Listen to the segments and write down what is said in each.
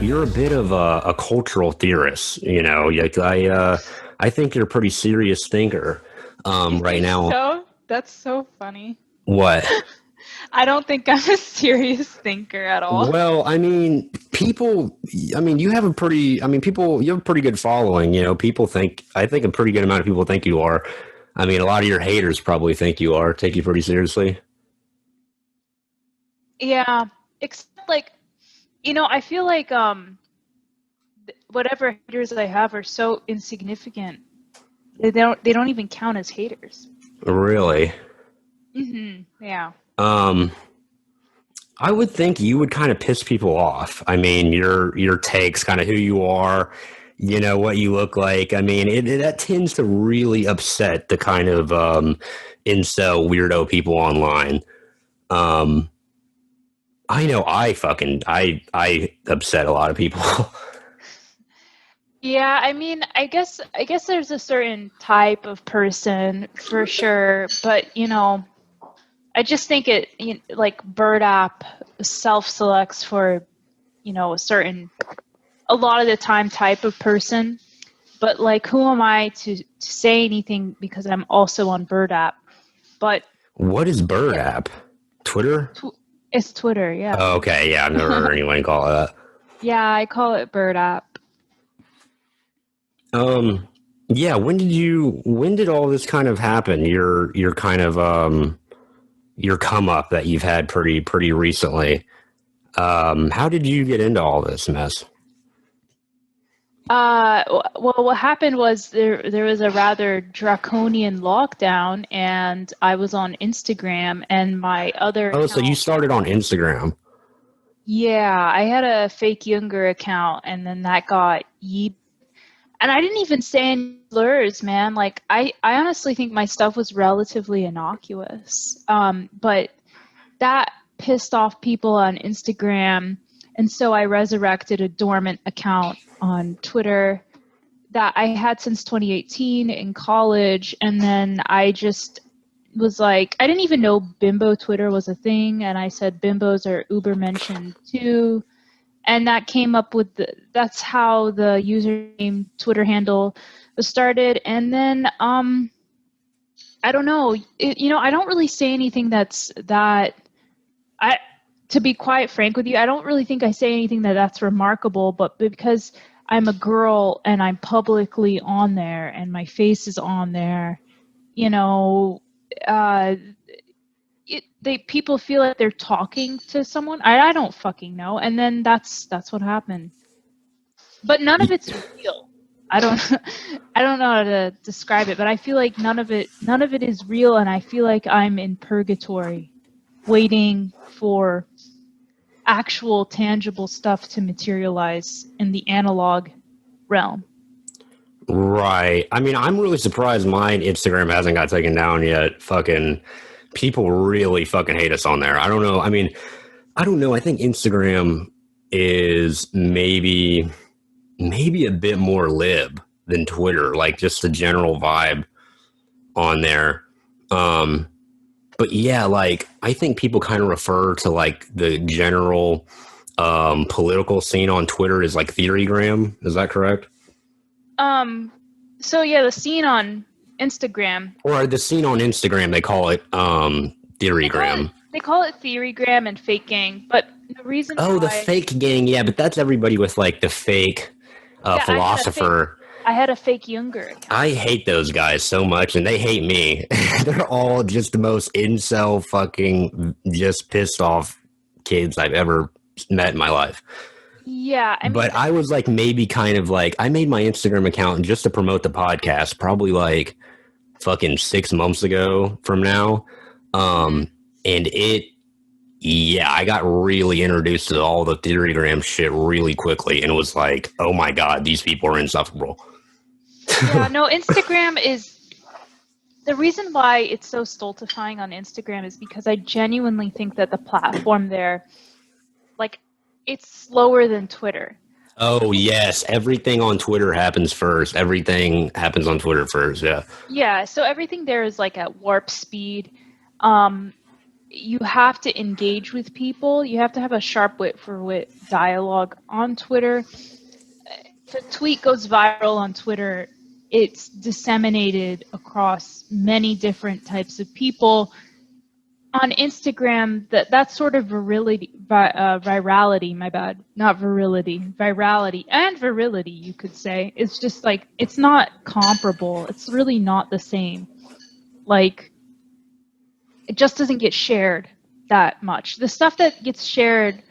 you're a bit of a cultural theorist. You know, like I think you're a pretty serious thinker. You Right think now, so? That's so funny. what? I don't think I'm a serious thinker at all. Well, I mean, people. I mean, you have a pretty. I mean, people. You have a pretty good following. You know, people think. I think a pretty good amount of people think you are. I mean, a lot of your haters probably think you are. Take you pretty seriously. Yeah, except like, I feel like whatever haters I have are so insignificant. They don't even count as haters. Really. Yeah. Um, I would think you would kind of piss people off. I mean, your takes, kind of who you are, you know, what you look like. I mean, that tends to really upset the kind of incel weirdo people online. Um, I know I upset a lot of people. Yeah, I mean, I guess there's a certain type of person for sure, but I just think like Bird app self-selects for, a lot of the time type of person. But like, who am I to say anything because I'm also on Bird app? But What is Bird yeah, app? Twitter? it's Twitter, yeah. Oh, okay, yeah, I've never heard anyone call it that. Yeah, I call it Bird app. Yeah, when did all this kind of happen? Your kind of your come up that you've had pretty recently. How did you get into all this mess? Well, what happened was there was a rather draconian lockdown, and I was on Instagram, and my other Oh, so you account. started on Instagram. Yeah, I had a fake Younger account, and then that got yeet. And I didn't even say any slurs, man. Like, I honestly think my stuff was relatively innocuous. But that pissed off people on Instagram, and so I resurrected a dormant account on Twitter that I had since 2018 in college, and then I just was like, I didn't even know Bimbo Twitter was a thing, and I said Bimbos are uber mentioned too, and that came up with that's how the username Twitter handle was started. And then I don't know, I don't really say anything I to be quite frank with you, I don't really think I say anything that's remarkable, but because I'm a girl and I'm publicly on there and my face is on there, you know, uh, people feel like they're talking to someone. I don't fucking know. And then that's what happened. But none of it's real. I don't I don't know how to describe it, but I feel like none of it is real, and I feel like I'm in purgatory waiting for actual tangible stuff to materialize in the analog realm. Right. I mean, I'm really surprised mine Instagram hasn't got taken down yet. Fucking people really fucking hate us on there. I don't know. I mean, I don't know. I think Instagram is maybe a bit more lib than Twitter, like just the general vibe on there. Um, but yeah, like I think people kind of refer to like the general political scene on Twitter as like theorygram. Is that correct? So yeah, the scene on Instagram. Or the scene on Instagram, they call it theorygram. They call it theorygram and fake gang, but the reason Oh, the why. fake gang. Yeah, but that's everybody with like the fake Yeah, philosopher. I had a fake Younger account. I hate those guys so much, and they hate me. They're all just the most incel fucking just pissed off kids I've ever met in my life. Yeah, I mean, But I was like maybe kind of like I made my Instagram account just to promote the podcast probably like fucking 6 months ago from now. And I got really introduced to all the theorygram shit really quickly, and it was like, oh my god, these people are insufferable. yeah, no, Instagram is the reason why it's so stultifying on Instagram is because I genuinely think that the platform there, like, it's slower than Twitter. Oh yes, everything on Twitter happens first. Everything happens on Twitter first. Yeah. Yeah, so everything there is like at warp speed. Um, you have to engage with people. You have to have a sharp wit for wit dialogue on Twitter. If a tweet goes viral on Twitter, it's disseminated across many different types of people. On Instagram, that's sort of virality, my bad, not virility, virality and virility, you could say. It's just like, it's not comparable. It's really not the same. Like, it just doesn't get shared that much. The stuff that gets shared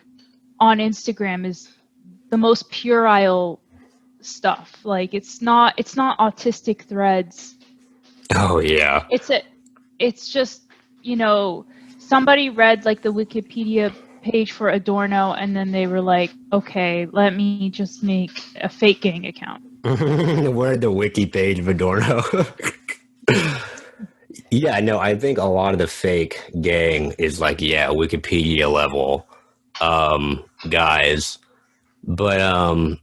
on Instagram is the most puerile stuff. Like, it's not autistic threads. Oh yeah. It's just, somebody read like the Wikipedia page for Adorno and then they were like, okay, let me just make a fake gang account. Where the wiki page of Adorno? Yeah, no, I think a lot of the fake gang is like, yeah, Wikipedia level guys. But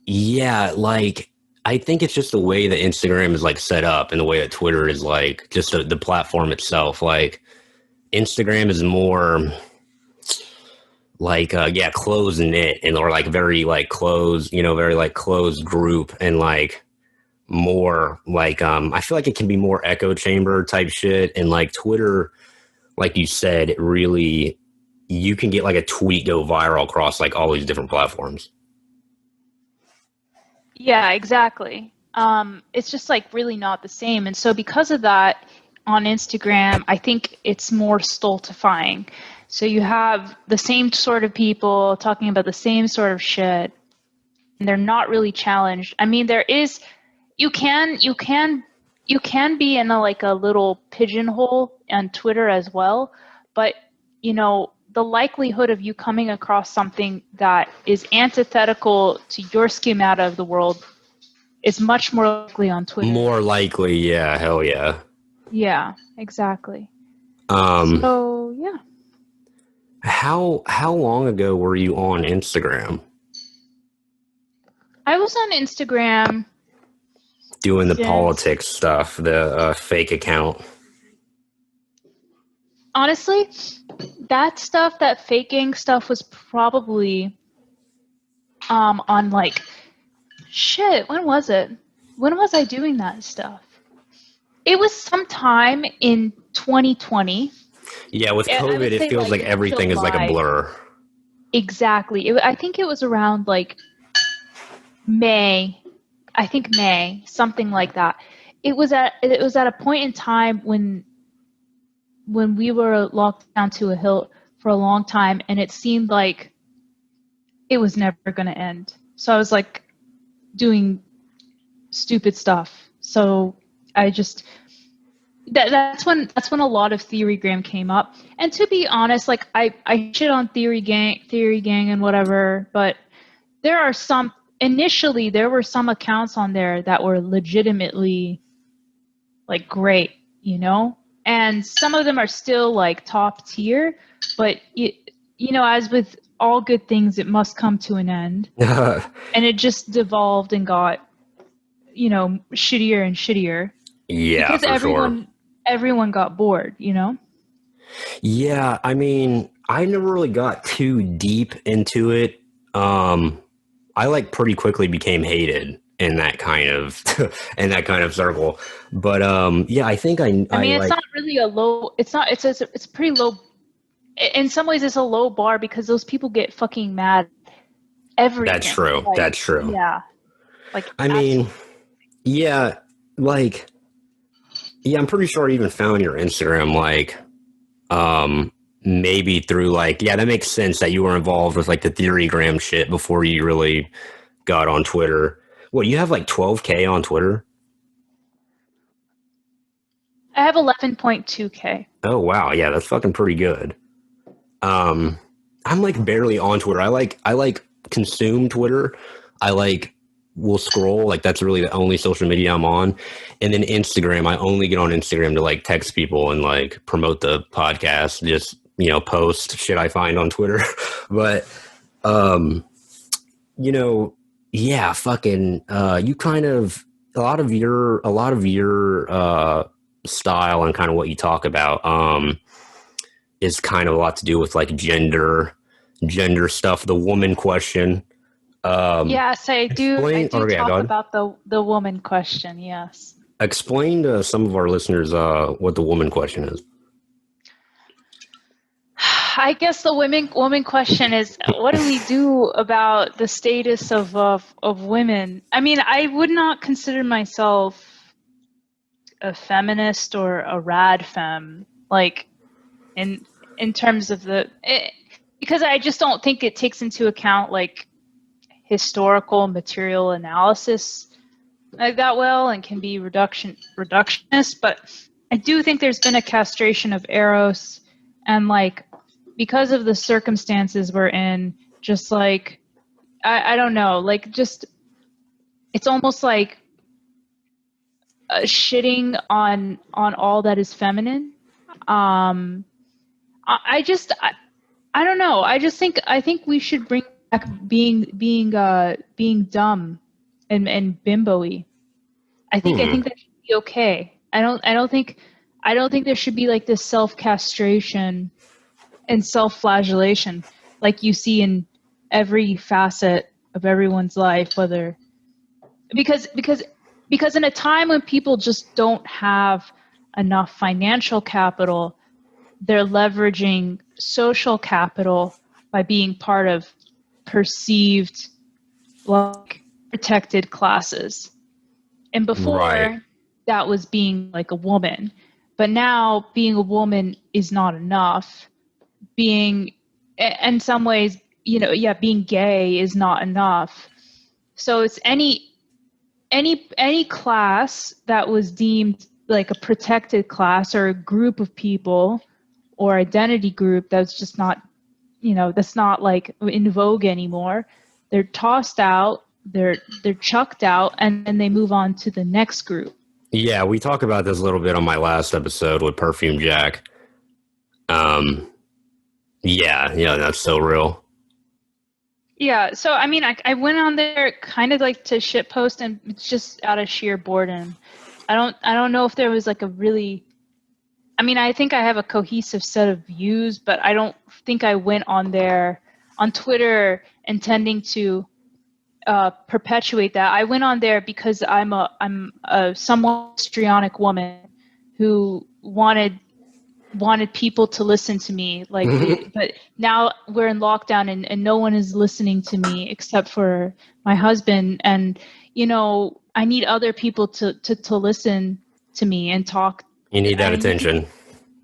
yeah, like I think it's just the way that Instagram is like set up and the way that Twitter is like just the platform itself. Like Instagram is more like yeah, close knit and or like very like close, very like closed group and like more like I feel like it can be more echo chamber type shit and like Twitter, like you said, it really you can get like a tweet go viral across like all these different platforms. Yeah, exactly. It's just like really not the same. And so because of that, on Instagram, I think it's more stultifying. So you have the same sort of people talking about the same sort of shit, and they're not really challenged. I mean, there is, you can be in a little pigeonhole on Twitter as well, but the likelihood of you coming across something that is antithetical to your schemata of the world is much more likely on Twitter. More likely, yeah, hell yeah. Yeah, exactly. So yeah. How long ago were you on Instagram? I was on Instagram doing the politics stuff, the fake account. Honestly, that faking stuff was probably on like shit, when was it? When was I doing that stuff? It was sometime in 2020. Yeah, with COVID, it feels like everything is like a blur. Exactly. I think it was around like May. I think May, something like that. It was at a point in time when we were locked down to a hill for a long time, and it seemed like it was never going to end. So I was like doing stupid stuff. So I just that's when a lot of theorygram came up. And to be honest, like I shit on theory gang and whatever, but there are some initially there were some accounts on there that were legitimately like great, and some of them are still like top tier, but as with all good things, it must come to an end. And it just devolved and got shittier and shittier. Yeah, because everyone got bored, Yeah, I mean, I never really got too deep into it. I like pretty quickly became hated in that kind of circle. But yeah, I think I mean it's not really a low. It's not. It's pretty low. In some ways, it's a low bar because those people get fucking mad. Everything. That's true. Like, that's true. Yeah. Like I mean, yeah, like yeah, I'm pretty sure I even found your Instagram like maybe through like, yeah, that makes sense that you were involved with like the theorygram shit before you really got on Twitter. What, you have like 12K on Twitter? I have 11.2K. Oh wow, yeah, that's fucking pretty good. I'm like barely on Twitter. I like consume Twitter. I like will scroll, like that's really the only social media I'm on. And then Instagram, I only get on Instagram to like text people and like promote the podcast, just post shit I find on Twitter. But yeah, fucking you kind of a lot of your style and kind of what you talk about is kind of a lot to do with like gender stuff, the woman question. Yes, I do. I Explain, do or yeah, go talk ahead. about the woman question. Yes. Explain to some of our listeners what the woman question is. I guess the woman question is, what do we do about the status of women? I mean, I would not consider myself a feminist or a rad femme, like in terms of because I just don't think it takes into account like historical material analysis like that well, and can be reductionist. But I do think there's been a castration of eros, and like because of the circumstances we're in, just like I don't know, like just it's almost like shitting on all that is feminine. Um, I don't know. I think we should bring back being dumb and bimbo-y. I think that should be okay. I don't think there should be like this self-castration and self-flagellation like you see in every facet of everyone's life, whether because in a time when people just don't have enough financial capital, they're leveraging social capital by being part of perceived like protected classes. And before Right. that was being like a woman. But now being a woman is not enough. Being in some ways, being gay is not enough. So it's any class that was deemed like a protected class or a group of people or identity group that's just not, that's not like in vogue anymore. They're tossed out, they're chucked out, and then they move on to the next group. Yeah, we talked about this a little bit on my last episode with Perfume Jack. Yeah, that's so real. Yeah, so I mean, I went on there kind of like to shitpost, and it's just out of sheer boredom. I don't know if there was like a really. I mean, I think I have a cohesive set of views, but I don't think I went on there on Twitter intending to perpetuate that. I went on there because I'm a somewhat histrionic woman who wanted people to listen to me, like but now we're in lockdown and no one is listening to me except for my husband, and I need other people to listen to me and talk. You need that attention.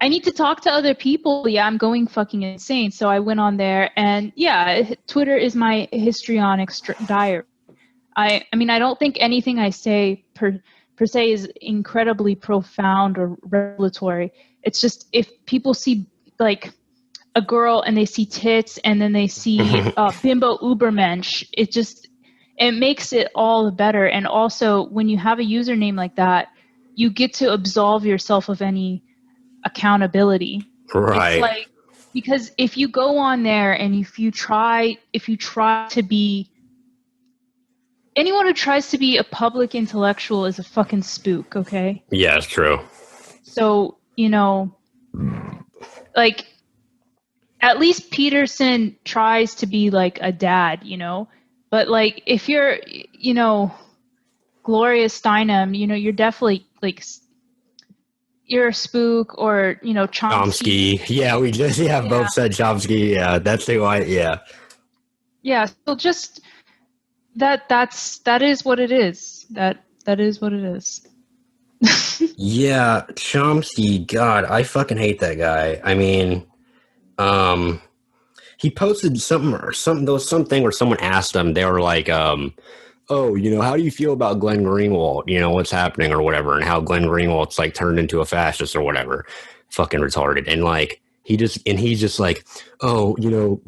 I need to talk to other people. Yeah, I'm going fucking insane. So I went on there, and yeah, Twitter is my histrionic diary. I mean, I don't think anything I say per se is incredibly profound or revelatory. It's just if people see like a girl and they see tits and then they see bimbo ubermensch, it makes it all the better. And also, when you have a username like that, you get to absolve yourself of any accountability. Right. It's like, because if you go on there and if you try to be, anyone who tries to be a public intellectual is a fucking spook, okay? Yeah, it's true. So, like, at least Peterson tries to be like a dad, but like if you're, Gloria Steinem, you're definitely like, you're a spook, or Chomsky. Yeah, we just both said Chomsky. Yeah, that's the one. Yeah, so just that is what it is. That is what it is. Yeah, Chomsky. God, I fucking hate that guy. I mean, he posted something. There was something where someone asked him. They were like, "Oh, how do you feel about Glenn Greenwald? What's happening or whatever, and how Glenn Greenwald's like turned into a fascist or whatever, fucking retarded." And like he's just like, "Oh,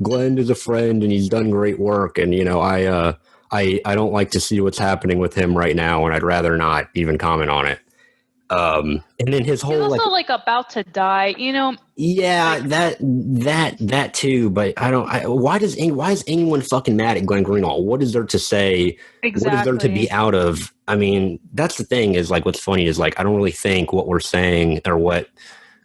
Glenn is a friend and he's done great work, and I don't like to see what's happening with him right now, and I'd rather not even comment on it." And then his whole he's also like about to die, Yeah, like, that too. But why is anyone fucking mad at Glenn Greenwald? What is there to say? exactly. What is there to be out of? I mean, that's the thing. Is like what's funny is like I don't really think what we're saying or what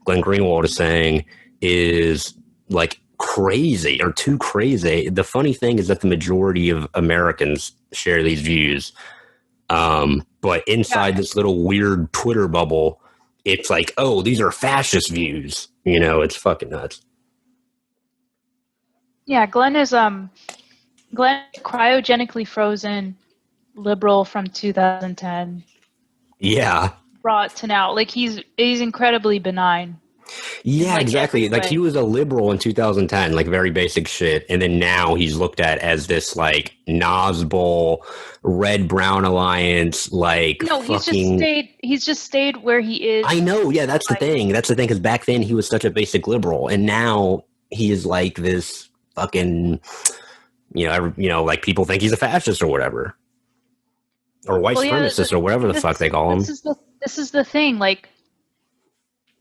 Glenn Greenwald is saying is like crazy or too crazy. The funny thing is that the majority of Americans share these views. But Yeah, inside this little weird Twitter bubble, it's like, oh, these are fascist views. You know, it's fucking nuts. yeah. Glenn cryogenically frozen liberal from 2010 Yeah. brought to now. Like he's incredibly benign in Yeah, like exactly. every Like he way. was a liberal in 2010, like very basic shit. And then now he's looked at as this like Nazbol, red brown alliance, like No, fucking. he's just stayed where he I is. know. Yeah, that's the Like, thing. That's the thing. Because back then he was such a basic liberal. And now he is like this fucking, like people think he's a fascist or whatever. Or white well, yeah. supremacist or whatever the fuck they call him. This is the thing. Like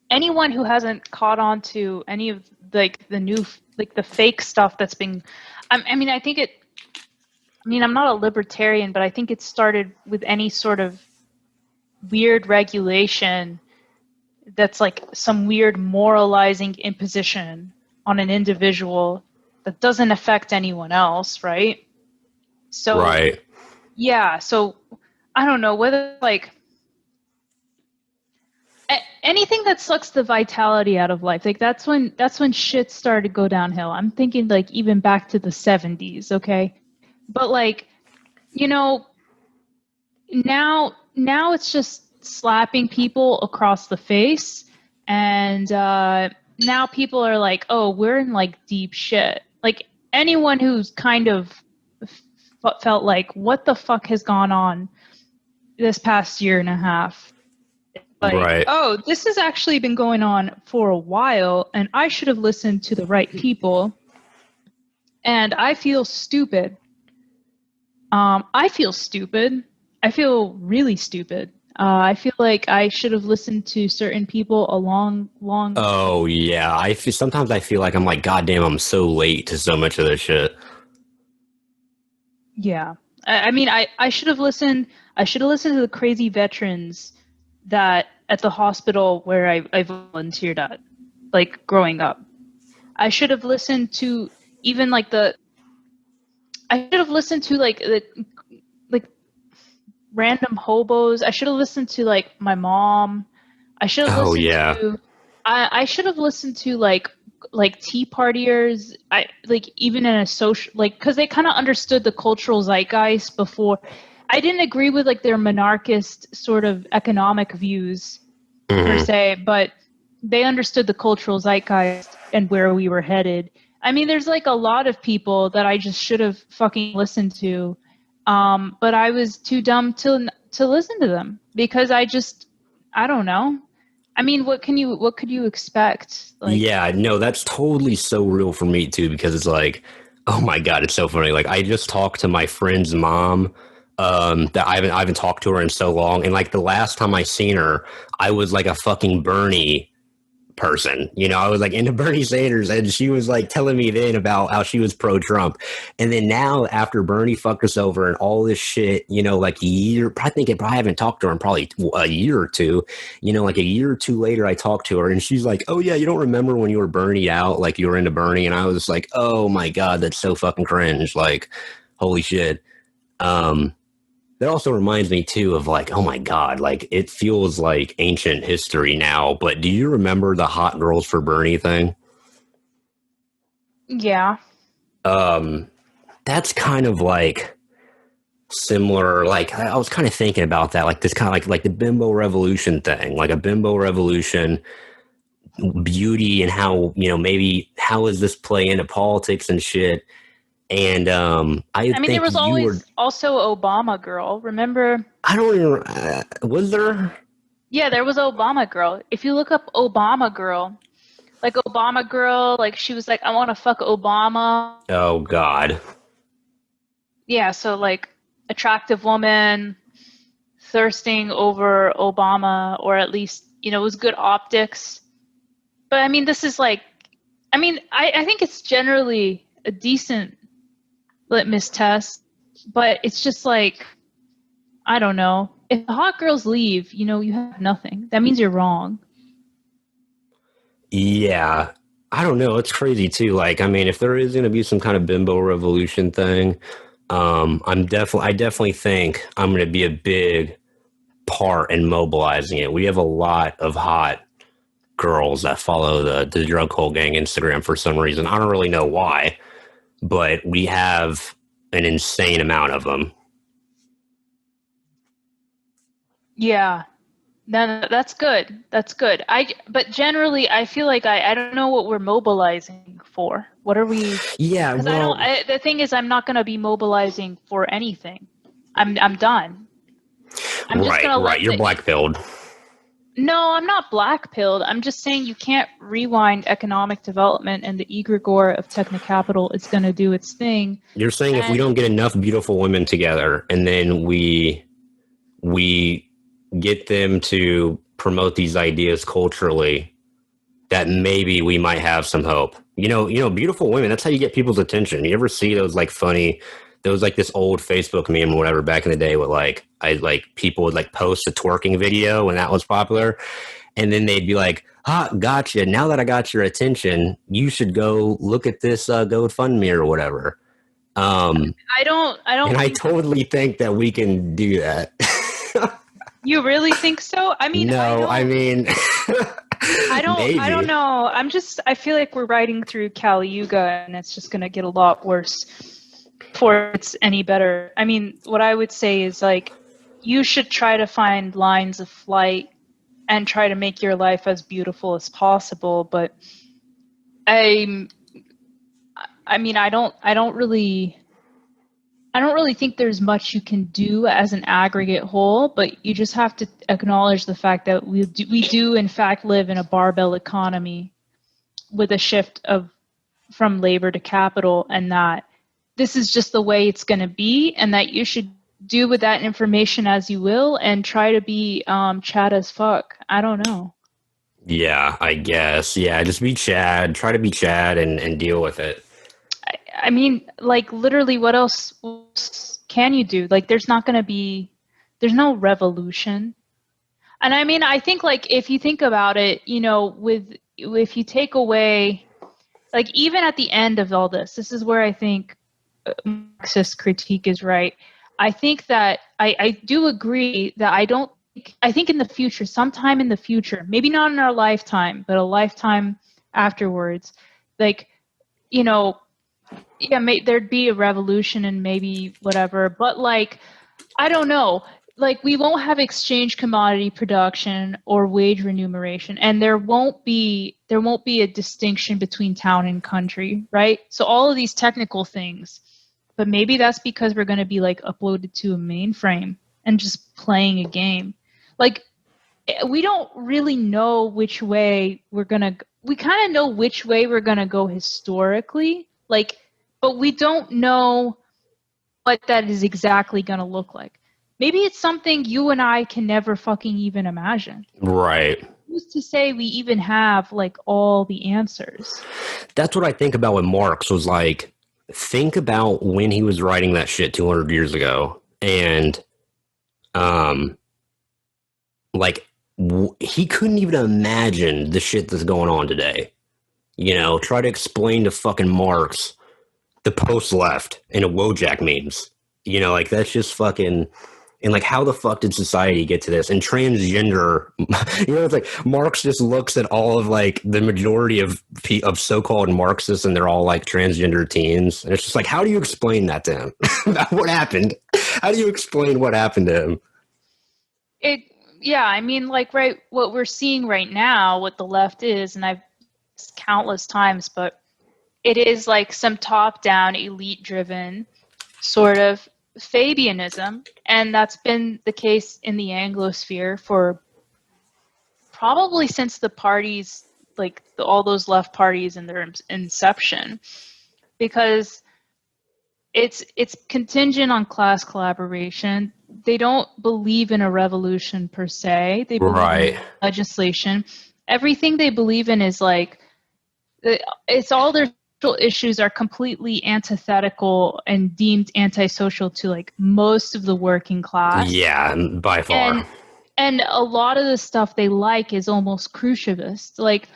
anyone who hasn't caught on to any of like the new like the fake stuff that's been, I mean, I think it. I mean, I'm not a libertarian, but I think it started with any sort of weird regulation that's like some weird moralizing imposition on an individual that doesn't affect anyone else, right? So, Right. yeah, so I don't know whether like anything that sucks the vitality out of life. Like that's when shit started to go downhill. I'm thinking like even back to the 70s, okay? But like, you know, now it's just slapping people across the face, and now people are like, oh, we're in like deep shit. Like anyone who's kind of felt like what the fuck has gone on this past year and a half, like, Right. oh, this has actually been going on for a while and I should have listened to the right people, and I feel stupid. I feel stupid. I feel really stupid. I feel like I should have listened to certain people a long. Oh yeah. Sometimes I feel like I'm like, God damn, I'm so late to so much of this shit. Yeah, I mean, I should have listened. I should have listened to the crazy veterans that at the hospital where I volunteered at, like growing up. I should have listened to even like the. I should have listened to like the like random hobos. I should have listened to like my mom. I should have Oh listened yeah. to. I should have listened to like tea partiers. I like even in a social like because they kind of understood the cultural zeitgeist before. I didn't agree with like their monarchist sort of economic views per Hmm. se, but they understood the cultural zeitgeist and where we were headed. I mean, there's like a lot of people that I just should have fucking listened to, but I was too dumb to listen to them because I don't know. I mean, what could you expect? Like, Yeah, no, that's totally so real for me too, because it's like, oh my God, it's so funny. Like I just talked to my friend's mom, that I haven't talked to her in so long. And like the last time I seen her, I was like a fucking Bernie person. You know, I was like into Bernie Sanders, and she was like telling me then about how she was pro Trump. And then now, after Bernie fucked us over and all this shit, like a year, I think I probably haven't talked to her in probably a year or two. Like a year or two later, I talked to her, and she's like, "Oh yeah, you don't remember when you were Bernie out? Like you were into Bernie?" And I was like, "Oh my God, that's so fucking cringe! Like, holy shit." Um, that also reminds me too of like, oh my God, like it feels like ancient history now. But do you remember the Hot Girls for Bernie thing? yeah, Um, that's kind of like similar. Like I was kind of thinking about that, like this kind of like the Bimbo Revolution thing, like a Bimbo Revolution beauty and how maybe how does this play into politics and shit. And I I mean, there think was you were. always also Obama girl. Remember? I don't even. Was there? Yeah, there was Obama girl. If you look up Obama girl, like Obama girl, like she was like, I want to fuck Obama. Oh God. Yeah, so like attractive woman thirsting over Obama, or at least, it was good optics. But I mean, this is like, I mean, I think it's generally a decent litmus test, but it's just like, I don't know. If the hot girls leave, you have nothing. That means you're wrong. Yeah. I don't know. It's crazy too. Like, I mean, if there is going to be some kind of bimbo revolution thing, I definitely think I'm going to be a big part in mobilizing it. We have a lot of hot girls that follow the drug hole gang Instagram for some reason. I don't really know why, but we have an insane amount of them. Yeah. No, that's good. That's good. But generally, I feel like I don't know what we're mobilizing for. What are we? Yeah, Because well, the thing is, I'm not going to be mobilizing for anything. I'm done. I'm just going to right. let You're black-pilled. No, I'm not black-pilled. I'm just saying you can't rewind economic development, and the egregore of Technocapital is going to do its thing. You're saying if we don't get enough beautiful women together and then we get them to promote these ideas culturally, that maybe we might have some hope. Beautiful women, that's how you get people's attention. You ever see those like funny, there was like this old Facebook meme or whatever back in the day with people would like post a twerking video when that was popular, and then they'd be like, gotcha, now that I got your attention, you should go look at this GoFundMe or whatever. I don't and I totally think that we can do that. You really think so? I mean, no, I mean I don't know. I feel like we're riding through Kali Yuga, and it's just going to get a lot worse before it's any better. I mean, what I would say is like, you should try to find lines of flight and try to make your life as beautiful as possible. But I mean, I don't really think there's much you can do as an aggregate whole, but you just have to acknowledge the fact that we do in fact live in a barbell economy with a shift from labor to capital, and that this is just the way it's going to be, and that you should do with that information as you will and try to be Chad as fuck. I don't know. Yeah, I guess. Yeah, just be Chad. Try to be Chad and deal with it. I mean, like, literally, what else can you do? Like, there's no revolution. And I mean, I think, like, if you think about it, if you take away, like, even at the end of all this is where I think Marxist critique is right. I think that I do agree that I think in the future, sometime in the future, maybe not in our lifetime, but a lifetime afterwards, like, yeah, there'd be a revolution and maybe whatever, but like, I don't know, like, we won't have exchange commodity production or wage remuneration, and there won't be a distinction between town and country, right? So all of these technical things, but maybe that's because we're going to be like uploaded to a mainframe and just playing a game. Like, we don't really know which way we kind of know which way we're going to go historically, like, but we don't know what that is exactly going to look like. Maybe it's something you and I can never fucking even imagine. Right. Who's to say we even have like all the answers? That's what I think about when Marx was like, think about when he was writing that shit 200 years ago. And, he couldn't even imagine the shit that's going on today. Try to explain to fucking Marx the post-left and a Wojak memes. That's just fucking... And like, how the fuck did society get to this? And transgender, it's like Marx just looks at all of like the majority of so-called Marxists, and they're all like transgender teens. And it's just like, how do you explain that to him? What happened? How do you explain what happened to him? Yeah, I mean, like, right, what we're seeing right now, what the left is, and I've countless times, but it is like some top-down, elite-driven sort of Fabianism, and that's been the case in the Anglosphere for probably since the parties, like all those left parties in their inception, because it's contingent on class collaboration. They don't believe in a revolution per se. They believe in legislation. Everything they believe in is like, it's all their issues are completely antithetical and deemed antisocial to like most of the working class. Yeah, by far. And a lot of the stuff they like is almost Khrushchevist. Like,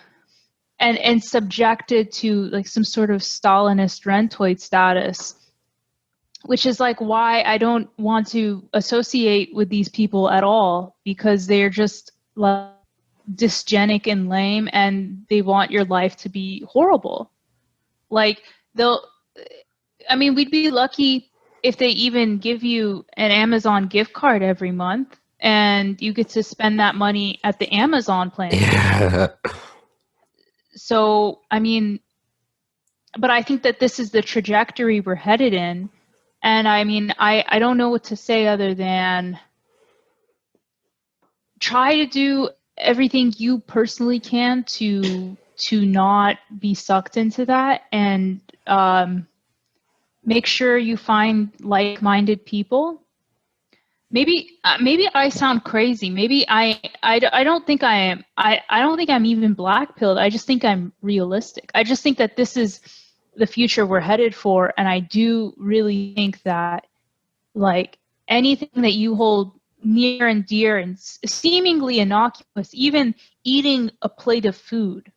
and subjected to like some sort of Stalinist rentoid status, which is like why I don't want to associate with these people at all, because they're just like dysgenic and lame, and they want your life to be horrible. Like we'd be lucky if they even give you an Amazon gift card every month and you get to spend that money at the Amazon plan. Yeah. So, but I think that this is the trajectory we're headed in. And I don't know what to say other than try to do everything you personally can to not be sucked into that, and make sure you find like-minded people. Maybe I sound crazy. Maybe I don't think I am. I don't think I'm even black-pilled. I just think I'm realistic. I just think that this is the future we're headed for, and I do really think that like anything that you hold near and dear and seemingly innocuous, even eating a plate of food,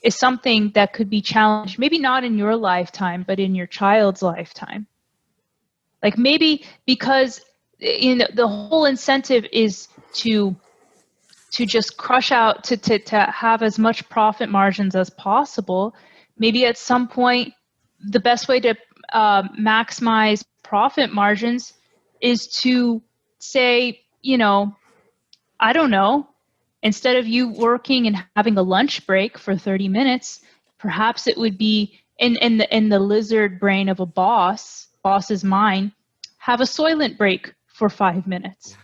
is something that could be challenged, maybe not in your lifetime, but in your child's lifetime. Like maybe because the whole incentive is to just crush out, to have as much profit margins as possible. Maybe at some point, the best way to maximize profit margins is to say, I don't know, instead of you working and having a lunch break for 30 minutes, perhaps it would be in the lizard brain of a boss's mind, have a soylent break for 5 minutes.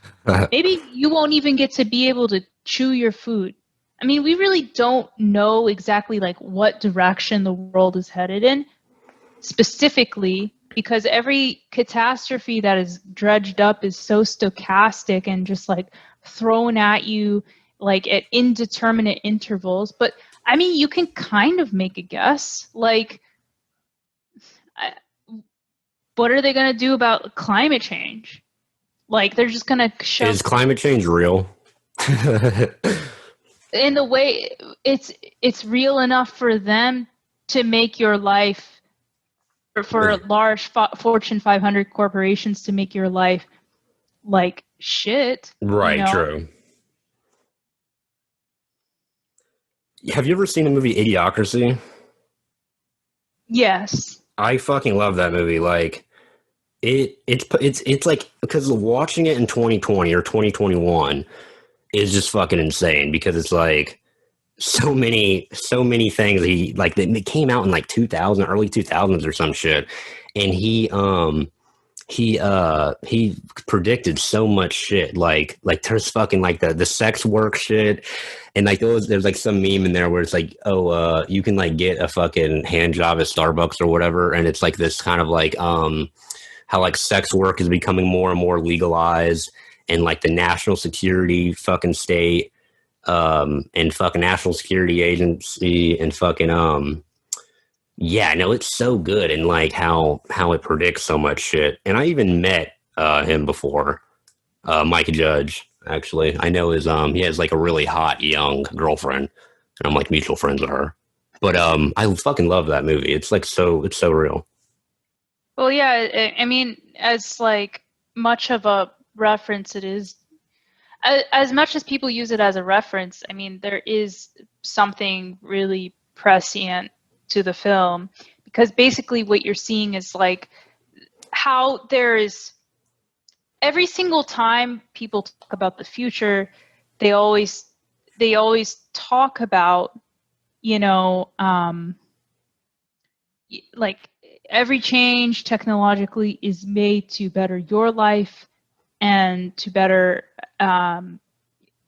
Maybe you won't even get to be able to chew your food. We really don't know exactly like what direction the world is headed in specifically, because every catastrophe that is dredged up is so stochastic and just like thrown at you like at indeterminate intervals. But you can kind of make a guess. Like, what are they going to do about climate change? Like, they're just going to shove. Is climate change real? In the way it's real enough for them to make your life, for large Fortune 500 corporations to make your life like shit. Right, true. Have you ever seen the movie Idiocracy? Yes. I fucking love that movie. Like, it's like, because watching it in 2020 or 2021 is just fucking insane, because it's like so many things he like they came out in like 2000, early 2000s or some shit, and he predicted so much shit, like there's fucking like the sex work shit, and like there's like some meme in there where it's like, oh, you can like get a fucking hand job at Starbucks or whatever, and it's like this kind of like how like sex work is becoming more and more legalized, and like the national security fucking state and fucking national security agency and fucking yeah, no, it's so good, and like how it predicts so much shit. And I even met him before, Mike Judge. Actually, I know he has like a really hot young girlfriend, and I'm like mutual friends with her. But I fucking love that movie. It's like it's so real. Well, yeah, as like much of a reference it is, as much as people use it as a reference, there is something really prescient to the film, because basically what you're seeing is like how there is, every single time people talk about the future, they always talk about, like every change technologically is made to better your life and to better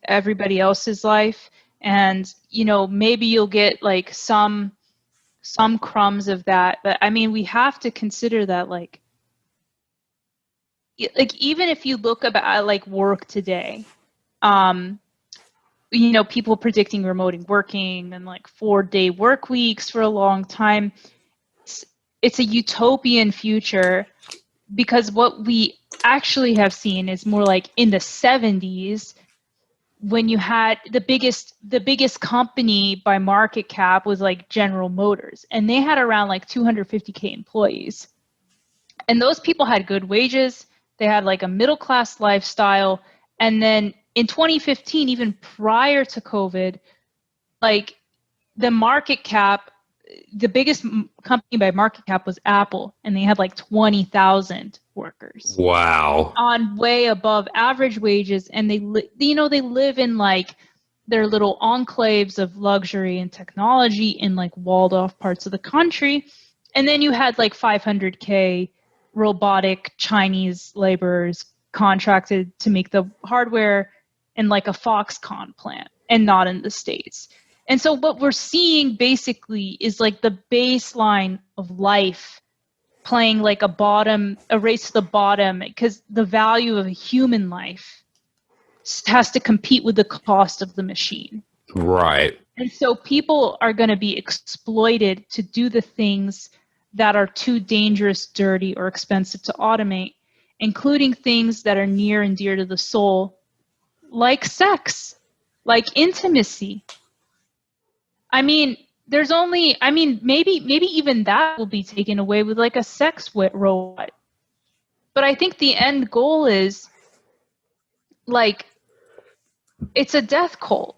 everybody else's life. And, maybe you'll get like some crumbs of that. But we have to consider that like even if you look about like work today, people predicting remote working and like 4-day work weeks for a long time. It's a utopian future, because what we actually have seen is more like in the 70s, when you had the biggest company by market cap was like General Motors, and they had around like 250K employees. And those people had good wages. They had like a middle class lifestyle. And then in 2015, even prior to COVID, like the market cap, the biggest company by market cap was Apple, and they had like 20,000 workers. Wow. On way above average wages, and they live in like their little enclaves of luxury and technology in like walled off parts of the country. And then you had like 500K robotic Chinese laborers contracted to make the hardware in like a Foxconn plant and not in the States. And so what we're seeing basically is like the baseline of life playing like a race to the bottom, because the value of a human life has to compete with the cost of the machine. Right. And so people are going to be exploited to do the things that are too dangerous, dirty, or expensive to automate, including things that are near and dear to the soul, like sex, like intimacy. I mean, maybe even that will be taken away with like a sex robot. But I think the end goal is like, it's a death cult.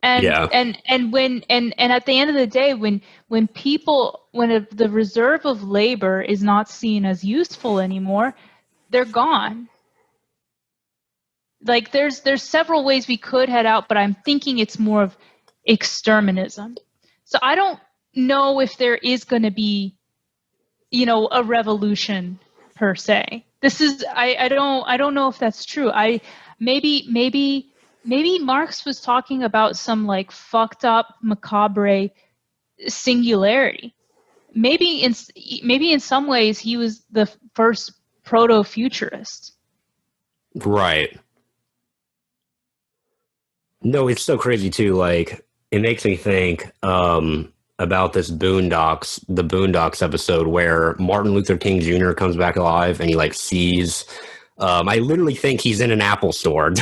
And Yeah. and at the end of the day, when the reserve of labor is not seen as useful anymore, they're gone. Like there's several ways we could head out, but I'm thinking it's more of exterminism. So I don't know if there is going to be, a revolution per se. This is I don't know if that's true. Maybe Marx was talking about some like fucked up macabre singularity. Maybe in some ways he was the first proto-futurist. Right. No, it's so crazy too. Like, it makes me think about the Boondocks episode where Martin Luther King Jr. comes back alive and he like sees. I literally think he's in an Apple store.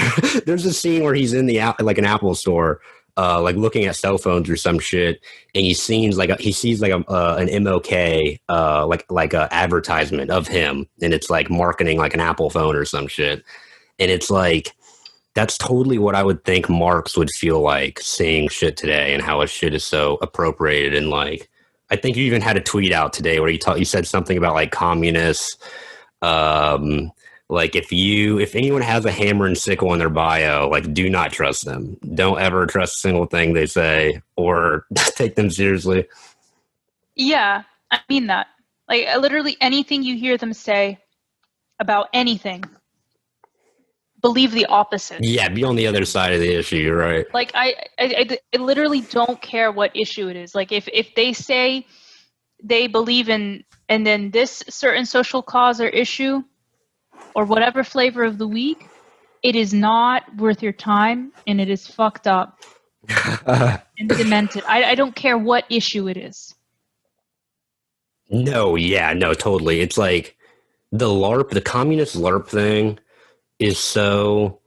There's a scene where he's in an Apple store, like looking at cell phones or some shit, and he sees like an MOK, like a advertisement of him, and it's like marketing like an Apple phone or some shit, and it's like. That's totally what I would think Marx would feel like seeing shit today, and how his shit is so appropriated. And like, I think you even had a tweet out today where you said something about like communists. Like if anyone has a hammer and sickle in their bio, like do not trust them. Don't ever trust a single thing they say or take them seriously. Yeah, I mean that. Like literally anything you hear them say about anything, believe the opposite. Yeah, be on the other side of the issue. You're right. Like I literally don't care what issue it is. Like if they say they believe in and then this certain social cause or issue or whatever flavor of the week, it is not worth your time, and it is fucked up and demented. I don't care what issue it is. No, yeah, no, totally. It's like the communist LARP thing is so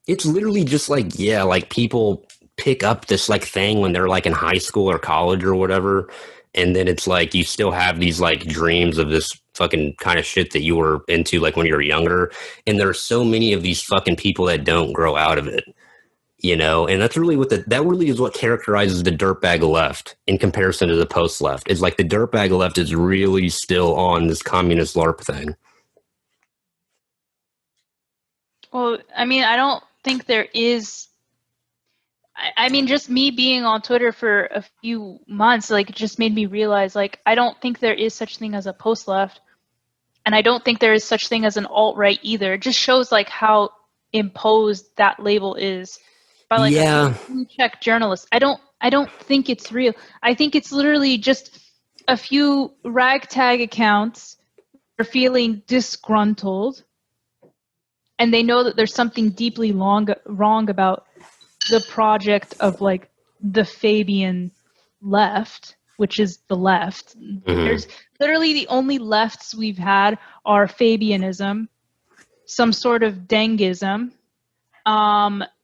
it's literally just like, yeah, like people pick up this like thing when they're like in high school or college or whatever, and then it's like you still have these like dreams of this fucking kind of shit that you were into like when you were younger, and there are so many of these fucking people that don't grow out of it, and that's really that really is what characterizes the dirtbag left in comparison to the post left. Is like the dirtbag left is really still on this communist LARP thing. Well, I mean, I don't think there is. I mean, just me being on Twitter for a few months, like, it just made me realize, like, I don't think there is such thing as a post-left, and I don't think there is such thing as an alt-right either. It just shows, like, how imposed that label is by, like, a blue-check journalist. I don't think it's real. I think it's literally just a few ragtag accounts are feeling disgruntled, and they know that there's something deeply wrong about the project of like the Fabian left, which is the left. Mm-hmm. There's literally the only lefts we've had are Fabianism, some sort of Dengism,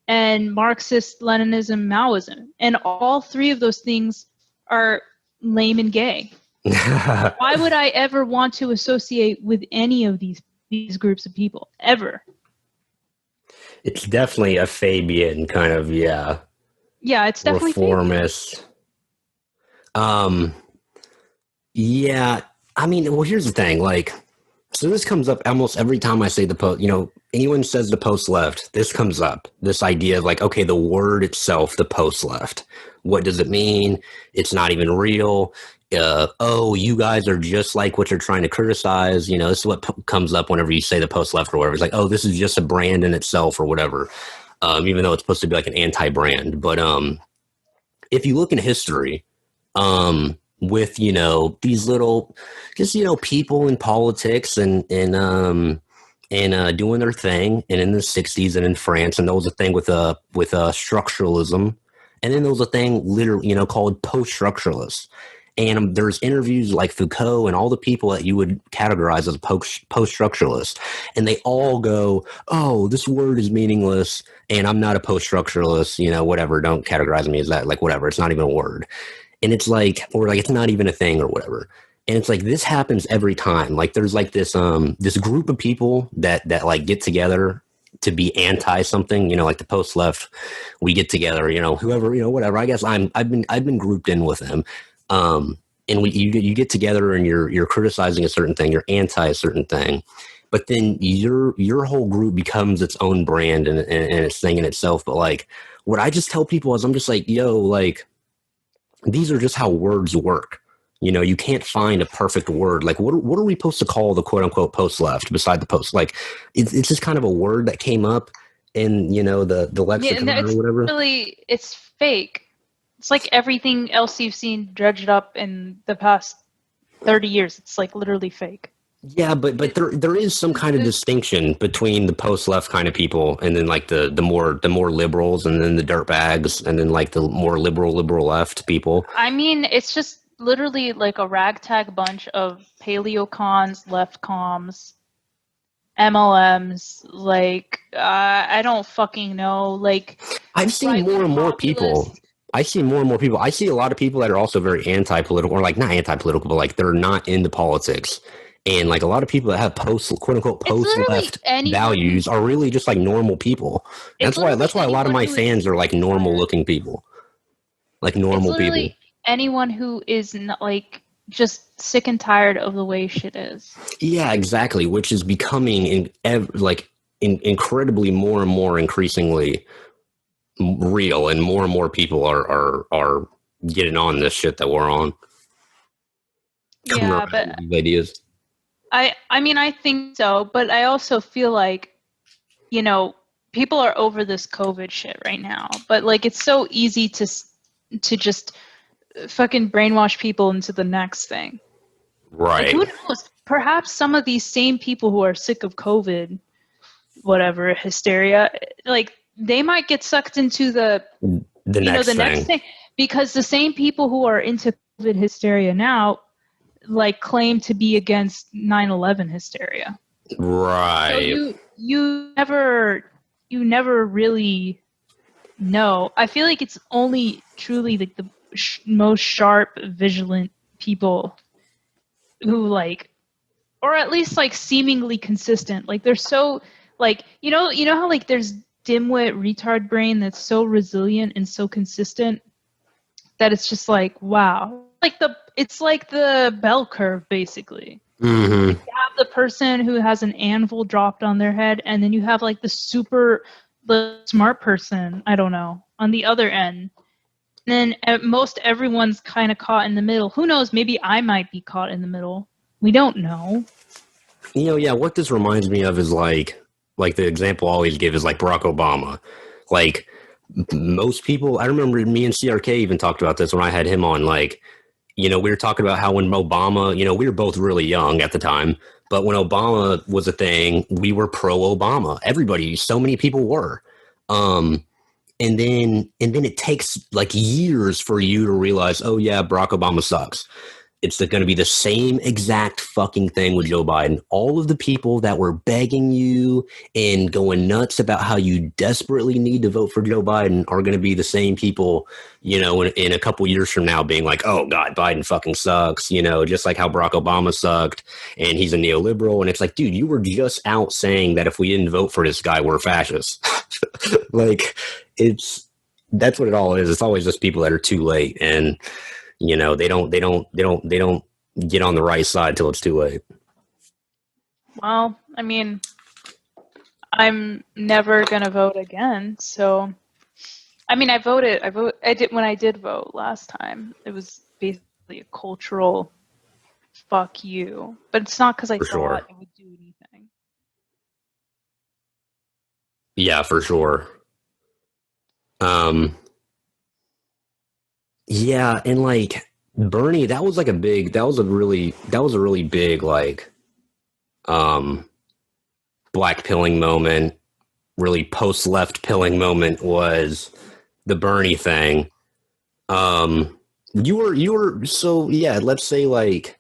and Marxist Leninism, Maoism. And all three of those things are lame and gay. Why would I ever want to associate with any of these groups of people, ever? It's definitely a Fabian kind of, Yeah, it's definitely reformist. Yeah, I mean, well, here's the thing, like, so this comes up almost every time I say the post, anyone says the post left, this comes up, this idea of like, okay, the word itself, the post left, what does it mean? It's not even real. Oh, you guys are just like what you're trying to criticize. This is what comes up whenever you say the post left or whatever. It's like, oh, this is just a brand in itself or whatever. Even though it's supposed to be like an anti-brand. But if you look in history, with these little just people in politics and doing their thing, and in the 60s and in France, and there was a thing with structuralism, and then there was a thing literally called post-structuralists, and there's interviews like Foucault and all the people that you would categorize as post-structuralists, and they all go, oh, this word is meaningless and I'm not a post-structuralist, whatever, don't categorize me as that, like whatever, it's not even a word. And it's like, or like, it's not even a thing or whatever. And it's like, this happens every time. Like there's like this group of people that like get together to be anti something, like the post left, we get together, whoever, whatever. I guess I've been grouped in with them. And you get together and you're criticizing a certain thing, you're anti a certain thing, but then your whole group becomes its own brand and its thing in itself. But like, what I just tell people is, I'm just like, yo, like, these are just how words work. You can't find a perfect word. Like, what are we supposed to call the quote unquote post left beside the post? Like, it's just kind of a word that came up in, the lexicon or whatever. Really, it's fake. It's like everything else you've seen dredged up in the past 30 years. It's like literally fake. Yeah, but there is some kind of distinction between the post left kind of people and then like the more liberals, and then the dirtbags, and then like the more liberal left people. I mean, it's just literally like a ragtag bunch of paleocons, left comms, MLMs. Like I don't fucking know. Like I've seen more and more people. I see more and more people. I see a lot of people that are also very anti-political, or like not anti-political, but like they're not into politics. And like a lot of people that have quote unquote post left values are really just like normal people. That's why a lot of my fans are like normal looking people, like normal people. Anyone who is not, like, just sick and tired of the way shit is. Yeah, exactly. Which is becoming incredibly more and more increasingly real, and more people are getting on this shit that we're on. Yeah, but these ideas. I mean, I think so, but I also feel like, people are over this COVID shit right now, but like, it's so easy to just fucking brainwash people into the next thing. Right. Like, who knows? Perhaps some of these same people who are sick of COVID, whatever, hysteria, like, they might get sucked into the next thing, because the same people who are into COVID hysteria now, like, claim to be against 9/11 hysteria. Right. So you never really know. I feel like it's only truly like the most sharp, vigilant people who, like, or at least like seemingly consistent. Like, they're so, like, how like there's dimwit retard brain that's so resilient and so consistent that it's just like, wow. It's like the bell curve, basically. Mm-hmm. You have the person who has an anvil dropped on their head, and then you have like the smart person, I don't know, on the other end. And then at most everyone's kind of caught in the middle. Who knows? Maybe I might be caught in the middle. We don't know. Yeah, what this reminds me of is like the example I always give is like Barack Obama. Like, most people, I remember me and CRK even talked about this when I had him on, like, we were talking about how when Obama, we were both really young at the time, but when Obama was a thing, we were pro-Obama. Everybody, so many people were. And then it takes like years for you to realize, oh yeah, Barack Obama sucks. It's going to be the same exact fucking thing with Joe Biden. All of the people that were begging you and going nuts about how you desperately need to vote for Joe Biden are going to be the same people, you know, in a couple years from now being like, oh, God, Biden fucking sucks, you know, just like how Barack Obama sucked and he's a neoliberal. And it's like, dude, you were just out saying that if we didn't vote for this guy, we're fascists. Like, that's what it all is. It's always just people that are too late. And, you know, they don't get on the right side till it's too late. Well, I mean, I'm never gonna vote again. So, I mean, I did when I did vote last time. It was basically a cultural fuck you, but it's not because I thought it would do anything. Yeah, for sure. Yeah, and like Bernie, that was a really big like black pilling moment, really post left pilling moment was the Bernie you were so yeah, let's say like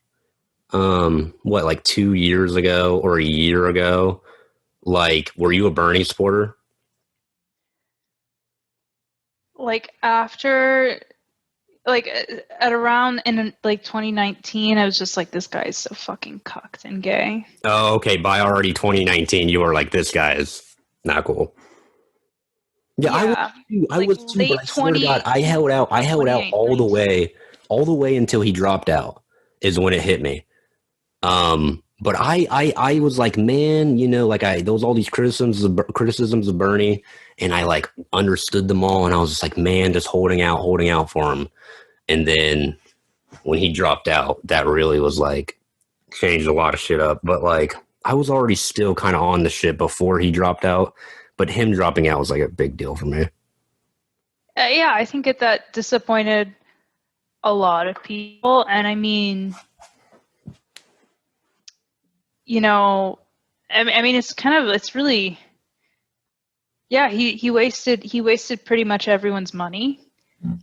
what, like 2 years ago or a year ago, like were you a Bernie supporter? Like after like at around in like 2019, I was just like, this guy is so fucking cucked and gay. Oh, okay. By already 2019, you were like, this guy is not cool. Yeah, I was too, but I swear to God, I held out all the way until he dropped out is when it hit me. But I was like, man, you know, like there was all these criticisms of Bernie, and I like understood them all, and I was just like, man, just holding out for him. And then when he dropped out, that really was like changed a lot of shit up. But like I was already still kind of on the shit before he dropped out, but him dropping out was like a big deal for me. Yeah, I think that disappointed a lot of people, and I mean, you know, I mean, it's really, yeah, he wasted pretty much everyone's money.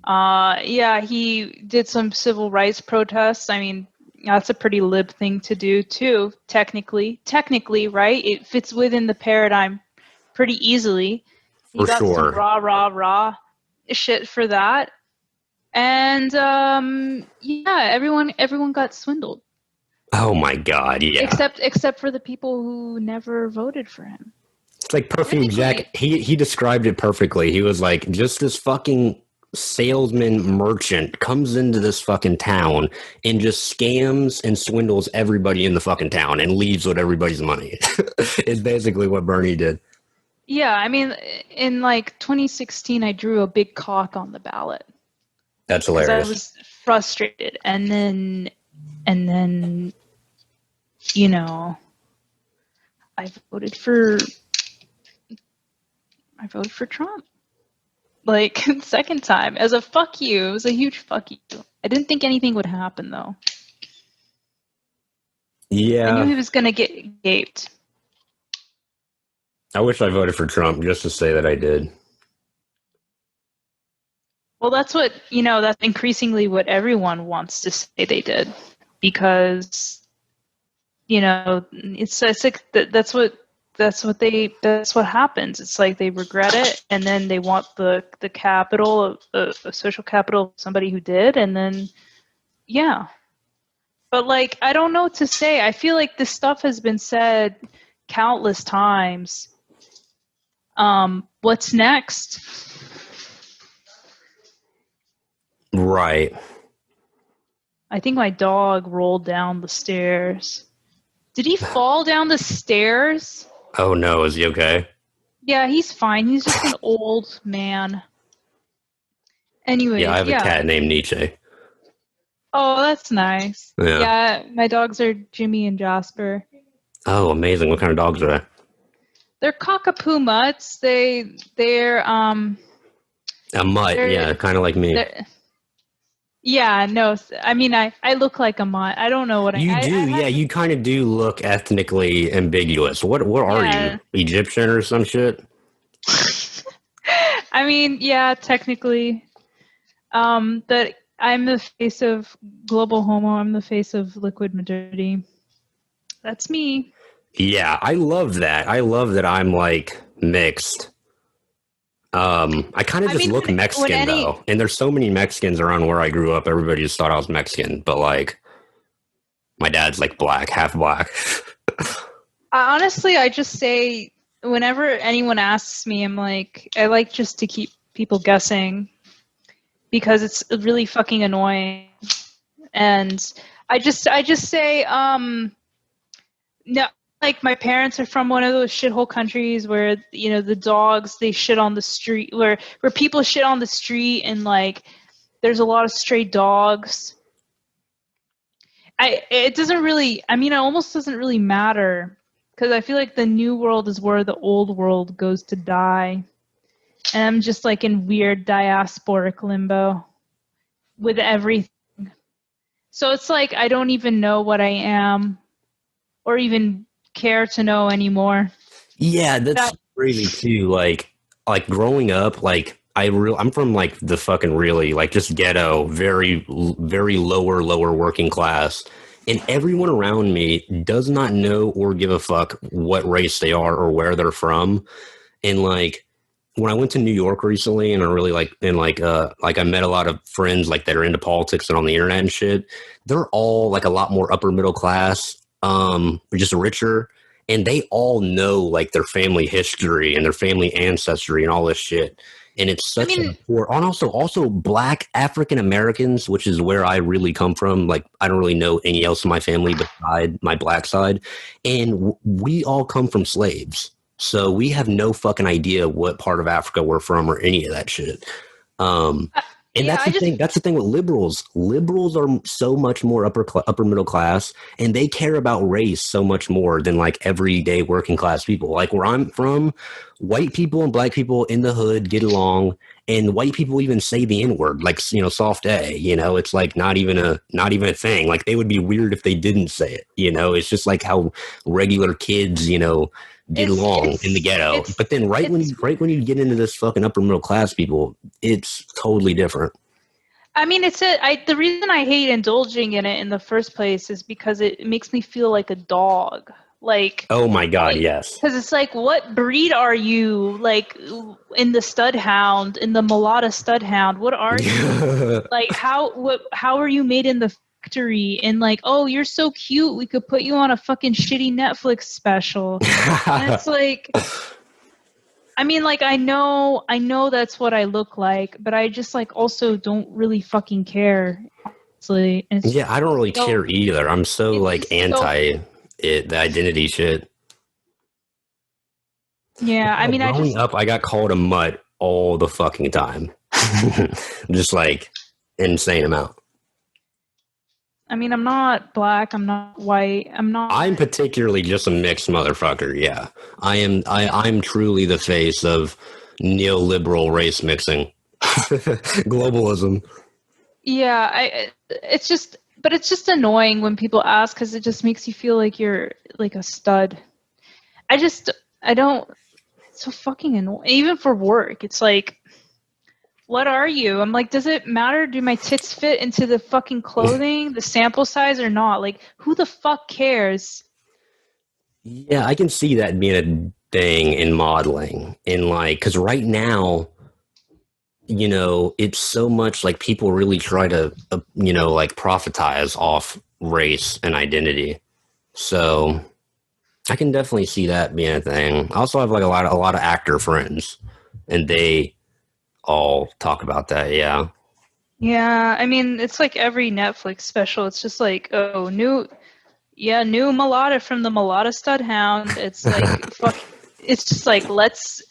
Yeah, he did some civil rights protests. I mean, that's a pretty lib thing to do too, technically, right? It fits within the paradigm pretty easily. He got some raw shit for that. And yeah, everyone got swindled. Oh my God, yeah. Except for the people who never voted for him. It's like perfume Jack. He described it perfectly. He was like, just this fucking salesman merchant comes into this fucking town and just scams and swindles everybody in the fucking town and leaves with everybody's money. It's basically what Bernie did. Yeah, I mean, in like 2016, I drew a big cock on the ballot. That's hilarious. I was frustrated, and then, you know, I voted for Trump. Like, second time, as a fuck you. It was a huge fuck you. I didn't think anything would happen, though. Yeah. I knew he was going to get gaped. I wish I voted for Trump just to say that I did. Well, that's what, that's increasingly what everyone wants to say they did. Because, it's like that's what happens. It's like they regret it, and then they want the capital, a social capital of somebody who did, and then, yeah. But, like, I don't know what to say. I feel like this stuff has been said countless times. What's next? Right. I think my dog rolled down the stairs. Did he fall down the stairs? Oh no, is he okay? Yeah, he's fine. He's just an old man. Anyway, yeah, I have a cat named Nietzsche. Oh, that's nice. Yeah, my dogs are Jimmy and Jasper. Oh, amazing. What kind of dogs are they? They're cockapoo mutts. They're a mutt, yeah, kind of like me. Yeah, no, I mean, I look like a mutt. I don't know what you do. Yeah, you kind of do look ethnically ambiguous. What are you? Egyptian or some shit? I mean, yeah, technically. But I'm the face of global homo. I'm the face of liquid modernity. That's me. Yeah, I love that. I love that I'm like mixed. I kind of I just mean, look when Mexican any, though, and there's so many Mexicans around where I grew up. Everybody just thought I was Mexican, but like my dad's like black, half black. honestly, I just say whenever anyone asks me, I'm like, I like just to keep people guessing because it's really fucking annoying. And I just say, no, like my parents are from one of those shithole countries where the dogs they shit on the street, where people shit on the street, and like there's a lot of stray dogs. It doesn't really. I mean, it almost doesn't really matter because I feel like the new world is where the old world goes to die, and I'm just like in weird diasporic limbo with everything. So it's like I don't even know what I am, or even care to know anymore. Yeah, that's That crazy too. Like growing up, like I'm from like the fucking really like just ghetto, very lower working class, and everyone around me does not know or give a fuck what race they are or where they're from. And like when I went to New York recently, and I really like I met a lot of friends like that are into politics and on the internet and shit. They're all like a lot more upper middle class, just richer, and they all know like their family history and their family ancestry and all this shit. And it's I such a mean, poor. And also black African Americans, which is where I really come from. Like I don't really know any else in my family beside my black side, and we all come from slaves. So we have no fucking idea what part of Africa we're from or any of that shit. Um, and yeah, that's I the just thing. That's the thing with liberals. Liberals are so much more upper middle class, and they care about race so much more than like everyday working class people. Like where I'm from, white people and black people in the hood get along, and white people even say the N word, like soft A. It's like not even a thing. Like they would be weird if they didn't say it. It's just like how regular kids, get it's along in the it's ghetto. it's But then it's right when you get into this fucking upper middle class people, it's totally different. I mean, the reason I hate indulging in it in the first place is because it makes me feel like a dog. Like, Oh my god, yes. because it's like, what breed are you? Like, in the stud hound, in the mulatto stud hound, what are you? Like, how are you made in the factory? And like, oh, you're so cute, we could put you on a fucking shitty Netflix special. And it's like, I mean, like, I know that's what I look like, but I just like also don't really fucking care, honestly. And Yeah, I don't really so, care either. I'm so it's like just so, anti it, the identity shit. yeah. I Hell, mean, growing up, I got called a mutt all the fucking time. Just like insane amount. I'm not black. I'm not white. I'm I'm not. particularly just a mixed motherfucker. Yeah, I am. I'm truly the face of neoliberal race mixing, globalism. Yeah, but it's just annoying when people ask because it just makes you feel like you're like a stud. I just, I don't. It's so fucking annoying. Even for work, it's like, what are you? I'm like, does it matter? Do my tits fit into the fucking clothing, the sample size or not? Like, who the fuck cares? Yeah, I can see that being a thing in modeling, in like, because right now, it's so much like people really try to, like profitize off race and identity. So I can definitely see that being a thing. I also have like a lot of actor friends, and they all talk about that. Yeah. Yeah, I mean, it's like every Netflix special. It's just like, oh, new mulatto from the mulatto stud hound. It's like, fuck. It's just like, let's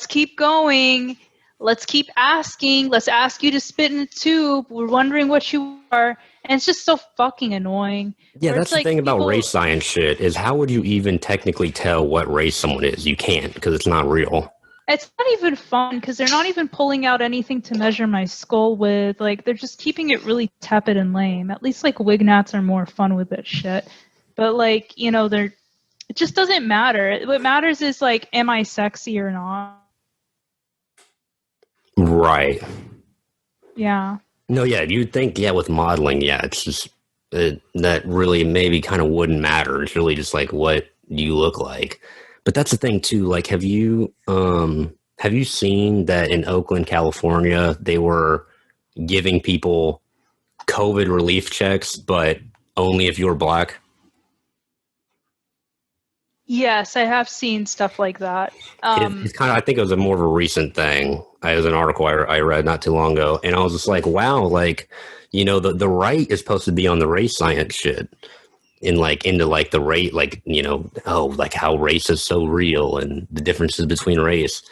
keep going. Let's keep asking. Let's ask you to spit in a tube. We're wondering what you are. And it's just so fucking annoying. Yeah, Where it's that's the like thing about race people, science shit is how would you even technically tell what race someone is? You can't because it's not real. it's not even fun because they're not even pulling out anything to measure my skull with. Like, they're just keeping it really tepid and lame. At least like Wignats are more fun with that shit. But like, it just doesn't matter. What matters is like, am I sexy or not? Right. Yeah. No, yeah, you'd think, yeah, with modeling, yeah, it's just that really maybe kind of wouldn't matter. It's really just like what you look like. But that's the thing too. Like, have you seen that in Oakland, California, they were giving people COVID relief checks, but only if you were black? Yes, I have seen stuff like that. It's kind of, I think it was a more of a recent thing. It was an article I read not too long ago, and I was just like, wow, like, the right is supposed to be on the race science shit, in like into like the rate, like, oh, like how race is so real and the differences between race.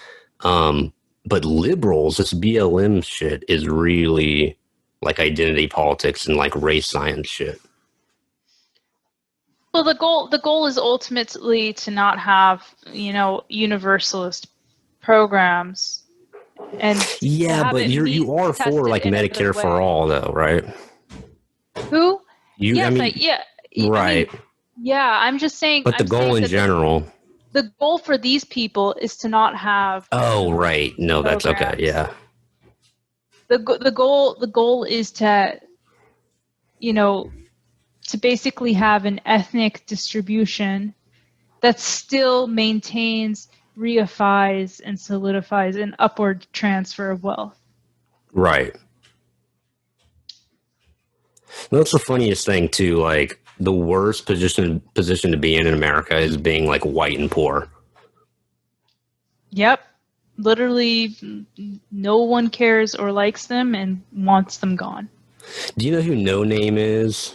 But liberals, this BLM shit is really like identity politics and like race science shit. Well, the goal is ultimately to not have, universalist programs, and to Yeah, have but it you are for tested like in a good Medicare for way. all, though, right? Who? You, I Yes, mean, yeah. I mean, right. yeah. I'm just saying. But the I'm goal saying in that the general. the goal for these people is to not have Oh, right. universalist No, that's okay. programs. Yeah. The goal is to, you know to basically have an ethnic distribution that still maintains, reifies, and solidifies an upward transfer of wealth. Right. That's the funniest thing too. Like the worst position to be in America is being like white and poor. Yep. Literally, no one cares or likes them and wants them gone. Do you know who No Name is?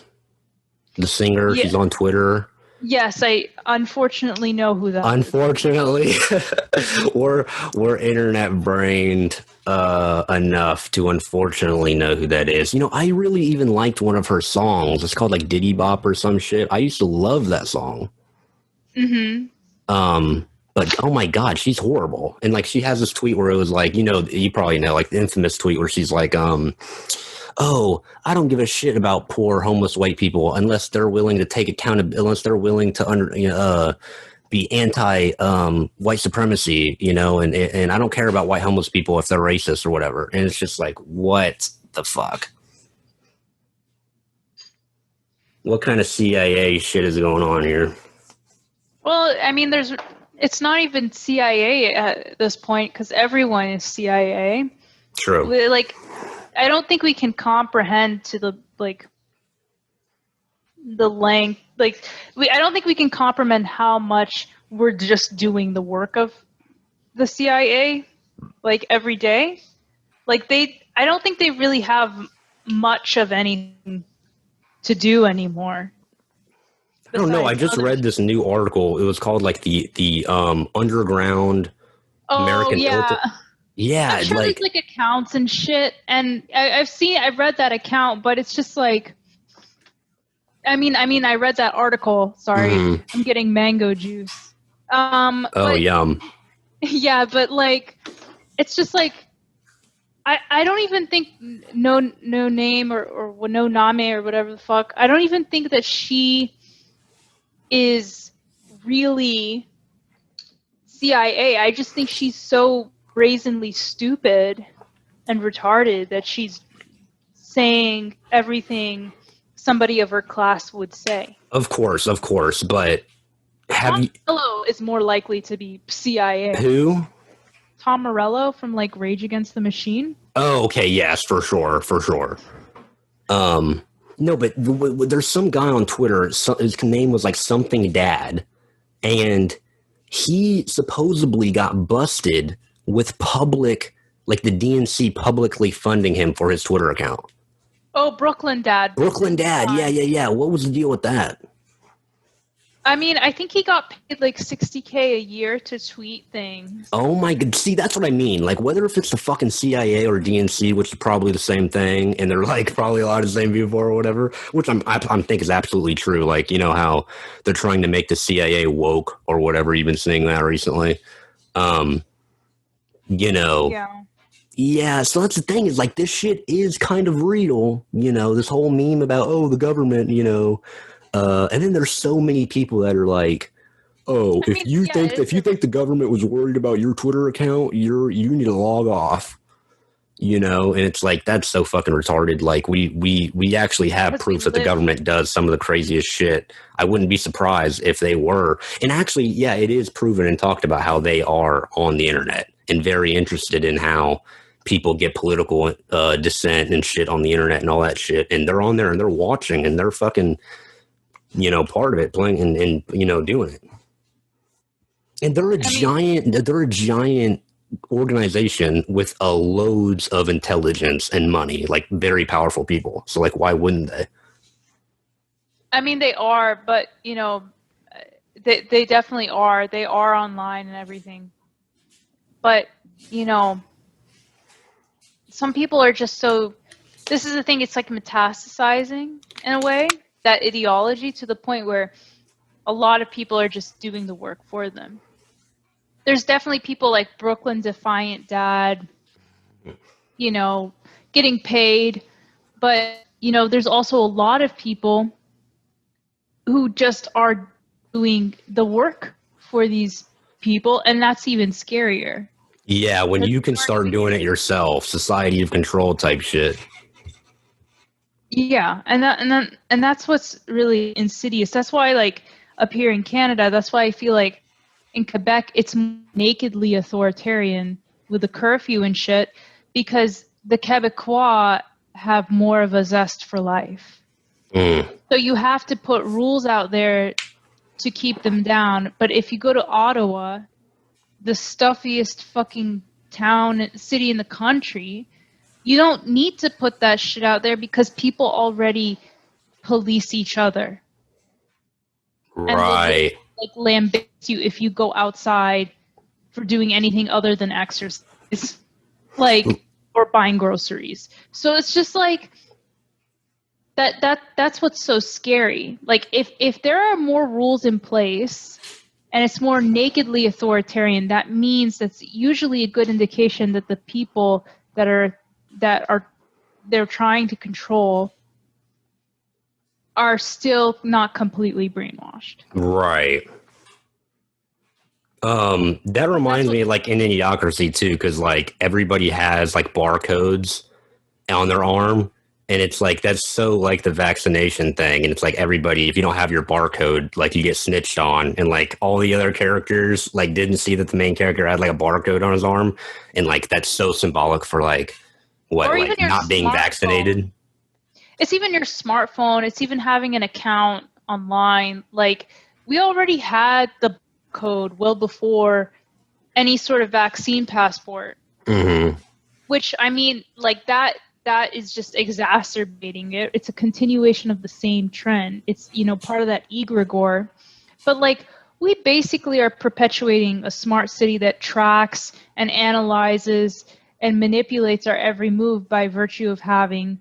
The singer. Yeah. She's on Twitter. Yes, I unfortunately know who that is. Unfortunately, we're internet brained enough to unfortunately know who that is. I really even liked one of her songs. It's called like Diddy Bop or some shit. I used to love that song. Mm-hmm. But oh my god, she's horrible. And like she has this tweet where it was like, you probably know, like the infamous tweet where she's like, oh, I don't give a shit about poor homeless white people unless they're willing to take accountability, unless they're willing to be anti white supremacy, and I don't care about white homeless people if they're racist or whatever. And it's just like, what the fuck? What kind of CIA shit is going on here? Well, I mean, it's not even CIA at this point because everyone is CIA. True. Like, I don't think we can comprehend to the length. I don't think we can comprehend how much we're just doing the work of the CIA, like every day. I don't think they really have much of anything to do anymore. I don't know. I just read this new article. It was called like the underground American yeah. military. Yeah, I'm sure there's accounts and shit, and I've read that account, but it's just like, I mean, I read that article. Sorry, I'm getting mango juice. Yum. Yeah, but it's just like, I don't even think no name or no name or whatever the fuck. I don't even think that she is really CIA. I just think she's so brazenly stupid and retarded that she's saying everything somebody of her class would say. Of course, but Tom Morello is more likely to be CIA. Who? Tom Morello from Rage Against the Machine. Oh, okay, yes, for sure. No, but there's some guy on Twitter. His name was like something Dad, and he supposedly got busted with the DNC publicly funding him for his Twitter account. Oh, Brooklyn Dad. Yeah. What was the deal with that? I mean, I think he got paid $60K a year to tweet things. Oh my god! See, that's what I mean. Like, whether if it's the fucking CIA or DNC, which is probably the same thing, and they're probably a lot of the same people or whatever, which I think is absolutely true. Like, how they're trying to make the CIA woke or whatever. You've been seeing that recently. Yeah. Yeah, so that's the thing is this shit is kind of real, this whole meme about, the government, and then there's so many people that are like, if you think the government was worried about your Twitter account, you need to log off. you know, and it's like, that's so fucking retarded. Like we actually have Because we proof that the live. government does some of the craziest shit. I wouldn't be surprised if they were. And actually, yeah, it is proven and talked about how they are on the internet and very interested in how people get political dissent and shit on the internet and all that shit. And they're on there and they're watching and they're fucking, you know, part of it, playing and you know, doing it. And they're a giant organization with loads of intelligence and money, like very powerful people. So like, why wouldn't they? I mean, they are, but you know, they definitely are. They are online and everything. But you know, some people are just so. This is the thing. It's like metastasizing in a way, that ideology, to the point where a lot of people are just doing the work for them. There's definitely people like Brooklyn Defiant Dad, you know, getting paid. But, you know, there's also a lot of people who just are doing the work for these people. And that's even scarier. Yeah, when you can start doing it yourself, society of control type shit. Yeah, and that's what's really insidious. That's why, like, up here in Canada, that's why I feel like in Quebec it's nakedly authoritarian with the curfew and shit, because the Quebecois have more of a zest for life. So you have to put rules out there to keep them down. But if you go to Ottawa, the stuffiest fucking city in the country, you don't need to put that shit out there because people already police each other. Right. And like lambaste you if you go outside for doing anything other than exercise, like, or buying groceries. So it's just like that's what's so scary. Like if there are more rules in place and it's more nakedly authoritarian, that means that's usually a good indication that the people that they're trying to control are still not completely brainwashed. Right. That reminds me, like in Idiocracy too, because like everybody has like barcodes on their arm, and it's like that's so like the vaccination thing, and it's like everybody, if you don't have your barcode, like you get snitched on, and like all the other characters like didn't see that the main character had like a barcode on his arm, and like that's so symbolic for like what, Or like even your not being vaccinated. It's even your smartphone. It's even having an account online. Like, we already had the code well before any sort of vaccine passport. Mm-hmm. Which, I mean, like that is just exacerbating it. It's a continuation of the same trend. It's, you know, part of that egregore. But like, we basically are perpetuating a smart city that tracks and analyzes and manipulates our every move by virtue of having,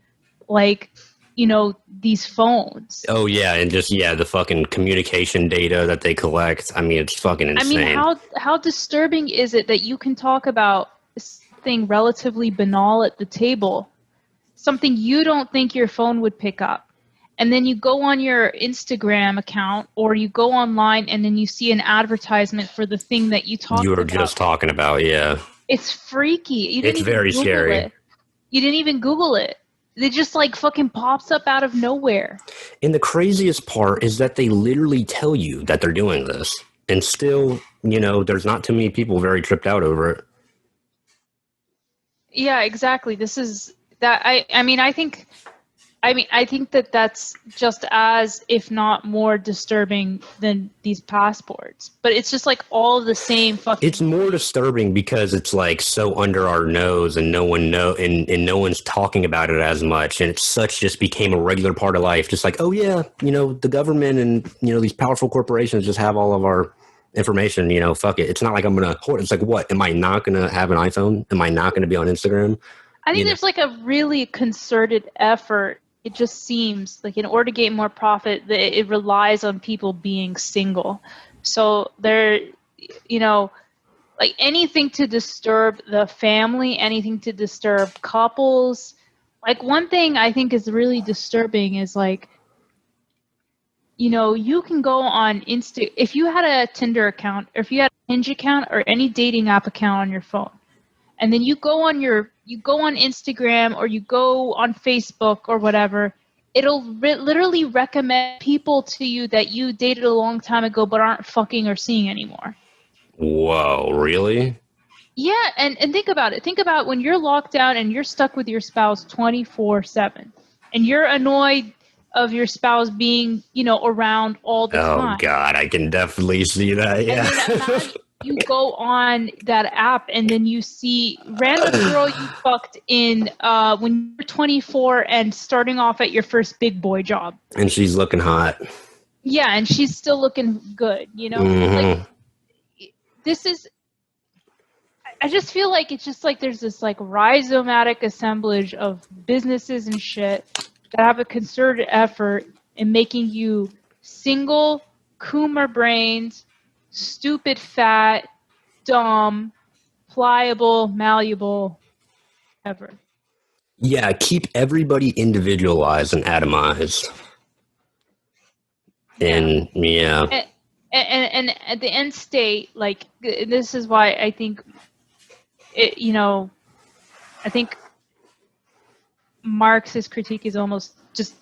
like, you know, these phones. Oh yeah, and just the fucking communication data that they collect. I mean, it's fucking insane. I mean, how disturbing is it that you can talk about something relatively banal at the table, something you don't think your phone would pick up, and then you go on your Instagram account or you go online and then you see an advertisement for the thing that you were just talking about. Yeah, it's freaky. It's very scary. You didn't even Google it. It just like fucking pops up out of nowhere. And the craziest part is that they literally tell you that they're doing this, and still, you know, there's not too many people very tripped out over it. Yeah, exactly. This is that. I think that that's just as, if not more, disturbing than these passports. But it's just like all the same fucking. It's more disturbing because it's like so under our nose, and no one and no one's talking about it as much, and it's just became a regular part of life. Just like, oh yeah, you know, the government and, you know, these powerful corporations just have all of our information. You know, fuck it. It's not like I'm gonna hoard. It's like, what? Am I not gonna have an iPhone? Am I not gonna be on Instagram? I think there's like a really concerted effort. It just seems like in order to gain more profit, it relies on people being single. So they're, you know, like anything to disturb the family, anything to disturb couples. Like, one thing I think is really disturbing is like, you know, you can go on if you had a Tinder account, or if you had a Hinge account or any dating app account on your phone, and then you go on your you go on Instagram or you go on Facebook or whatever, it'll literally recommend people to you that you dated a long time ago but aren't fucking or seeing anymore. Whoa, really? Yeah, and think about it. Think about when you're locked down and you're stuck with your spouse 24/7 and you're annoyed of your spouse being, around all the Oh time. God, I can definitely see that. Yeah. And then imagine you go on that app and then you see random girl you fucked in when you're 24 and starting off at your first big boy job. And she's looking hot. Yeah, and she's still looking good, Mm-hmm. Like, this is... I just feel like it's just like there's this like rhizomatic assemblage of businesses and shit that have a concerted effort in making you single, coomer brained, stupid, fat, dumb, pliable, malleable, ever. Yeah, keep everybody individualized and atomized. And yeah. And at the end state, like, this is why I think I think Marx's critique is almost just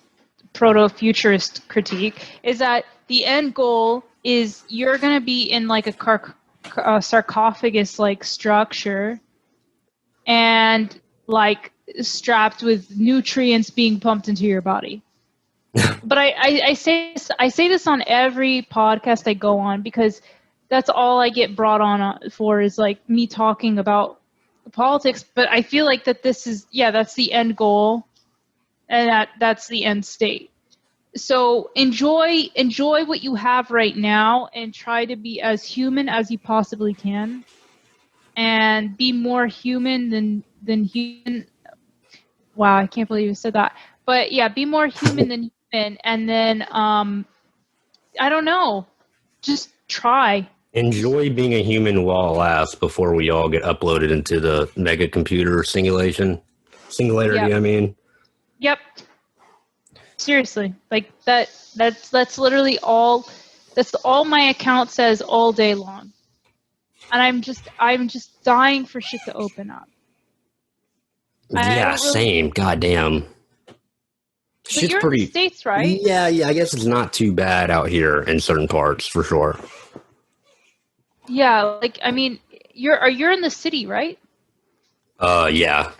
proto-futurist critique, is that the end goal is you're going to be in like a sarcophagus like structure and like strapped with nutrients being pumped into your body. But I say this on every podcast I go on because that's all I get brought on for is like me talking about politics. But I feel like that this is, that's the end goal, and that's the end state. So enjoy what you have right now and try to be as human as you possibly can, and be more human than human. Wow, I can't believe you said that. But yeah, be more human than human, and then I don't know, just try. Enjoy being a human while it lasts before we all get uploaded into the mega computer singularity. Yep. I mean, Yep. Seriously, like that's literally all. That's all my account says all day long, and I'm just dying for shit to open up. yeah, same. Goddamn. But you're in the States, right? Yeah. I guess it's not too bad out here in certain parts for sure. Yeah, like I mean, you're in the city, right? Yeah.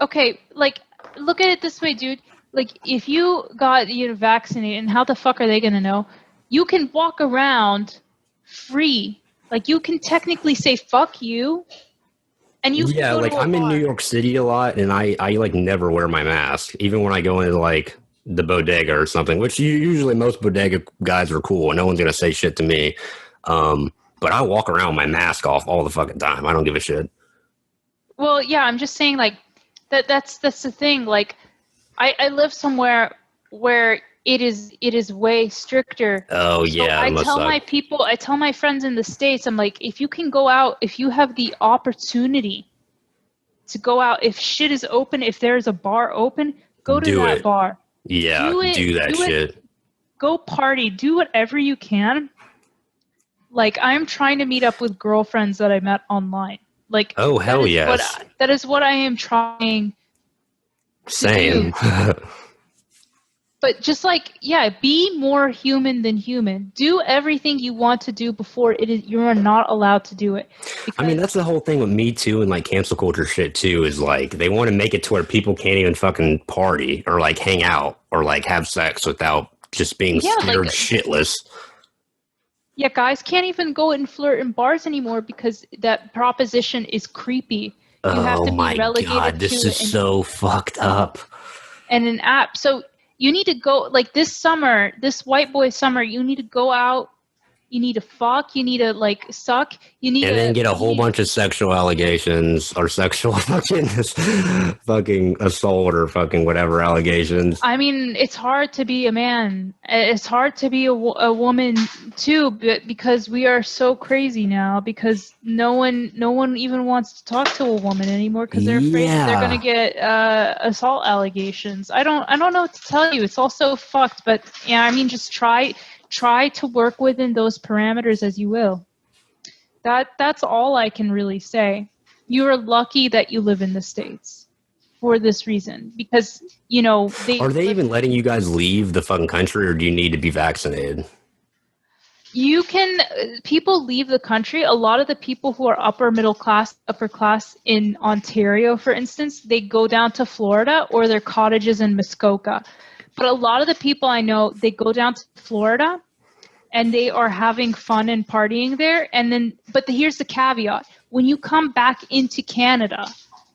Okay, like look at it this way, dude. Like if you got vaccinated, and how the fuck are they gonna know? You can walk around free. Like you can technically say "fuck you," and you can go like to a I'm in bar. New York City a lot, and I like never wear my mask, even when I go into like the bodega or something. Which usually most bodega guys are cool, and no one's gonna say shit to me. But I walk around with my mask off all the fucking time. I don't give a shit. Well, yeah, I'm just saying like that's the thing. Like I live somewhere where it is way stricter. Oh So yeah, I tell my friends in the States, I'm like, if you can go out, if you have the opportunity to go out, if shit is open, if there's a bar open, go to that bar. Yeah, do that shit. Go party, do whatever you can. Like I'm trying to meet up with girlfriends that I met online. Like, oh hell yes, that is what I am trying. Same. But just like, yeah, be more human than human. Do everything you want to do before you are not allowed to do it. I mean, that's the whole thing with Me Too and like cancel culture shit too, is like they want to make it to where people can't even fucking party or like hang out or like have sex without just being scared shitless. Yeah, guys can't even go and flirt in bars anymore because that proposition is creepy. You have to be relegated. Oh my God, this is so fucked up. And an app. So you need to go, like this summer, this white boy summer, you need to go out, you need to fuck, you need to like suck, you need and then get a whole bunch of sexual allegations or sexual fucking assault or fucking whatever allegations. I mean, it's hard to be a man. It's hard to be a woman too, because we are so crazy now. Because no one even wants to talk to a woman anymore because they're afraid that they're gonna get assault allegations. I don't know what to tell you. It's all so fucked. But yeah, I mean, just try to work within those parameters as you will. That's all I can really say. You are lucky that you live in the States for this reason, because, you know, Are they even letting you guys leave the fucking country, or do you need to be vaccinated? you can, people leave the country. A lot of the people who are upper class in Ontario, for instance, they go down to Florida, or their cottages in Muskoka. But a lot of the people I know, they go down to Florida and they are having fun and partying there. And then, but here's the caveat. When you come back into Canada,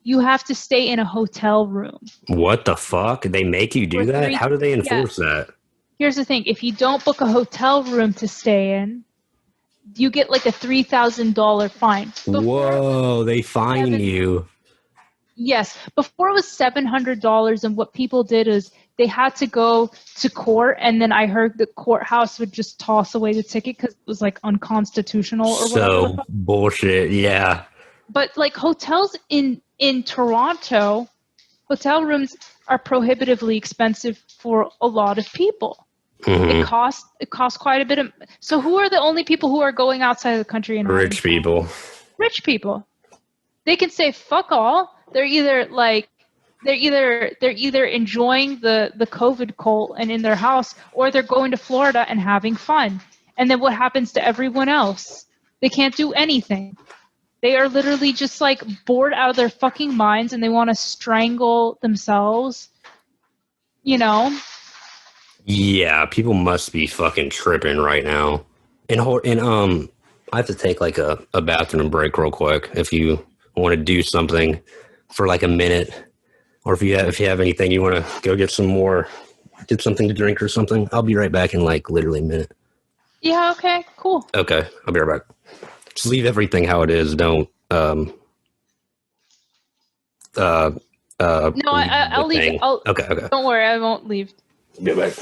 you have to stay in a hotel room. What the fuck? They make you do that? How do they enforce that? Here's the thing. If you don't book a hotel room to stay in, you get like a $3,000 fine. Whoa, they fine you. Yes. Before it was $700, and what people did is they had to go to court, and then I heard the courthouse would just toss away the ticket because it was like unconstitutional or whatever. So bullshit, yeah. But like hotels in Toronto, hotel rooms are prohibitively expensive for a lot of people. Mm-hmm. It costs quite a bit of. So who are the only people who are going outside of the country and Rich people? Rich people. They can say fuck all. They're either enjoying the COVID cult and in their house, or they're going to Florida and having fun. And then what happens to everyone else? They can't do anything. They are literally just like bored out of their fucking minds, and they want to strangle themselves. You know? Yeah, people must be fucking tripping right now. And I have to take like a bathroom break real quick. If you want to do something for like a minute, or if you have anything you want to go get something to drink or something, I'll be right back in like literally a minute. Yeah. Okay. Cool. Okay, I'll be right back. Just leave everything how it is. Don't No, I'll leave. Okay. Don't worry, I won't leave. Get back.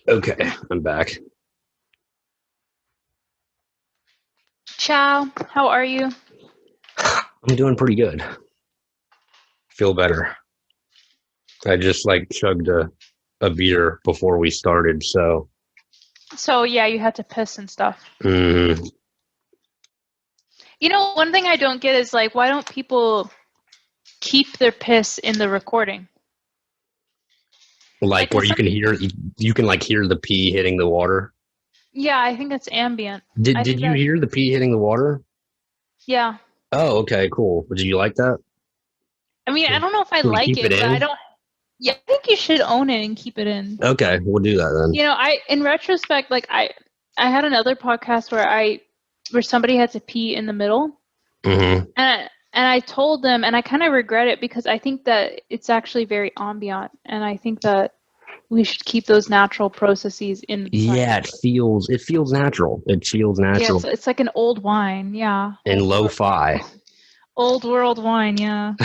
Okay, I'm back. Ciao. How are you? I'm doing pretty good. Feel better. I just like chugged a beer before we started, so. So yeah, you had to piss and stuff. Mm, You know, one thing I don't get is like, why don't people keep their piss in the recording? like where you can hear the pee hitting the water. Yeah, I think it's ambient. Did you hear the pee hitting the water? Yeah. Oh, okay, cool. Did you like that? I mean, I don't know if I Can we like keep it, it but in? I don't. Yeah, I think you should own it and keep it in. Okay, we'll do that then. You know, in retrospect, like I had another podcast where somebody had to pee in the middle, Mm-hmm. and I told them, and I kind of regret it because I think that it's actually very ambient, and I think that we should keep those natural processes in. Yeah, it feels natural. It feels natural. Yeah, it's like an old wine, yeah. And lo-fi. Old world wine, yeah.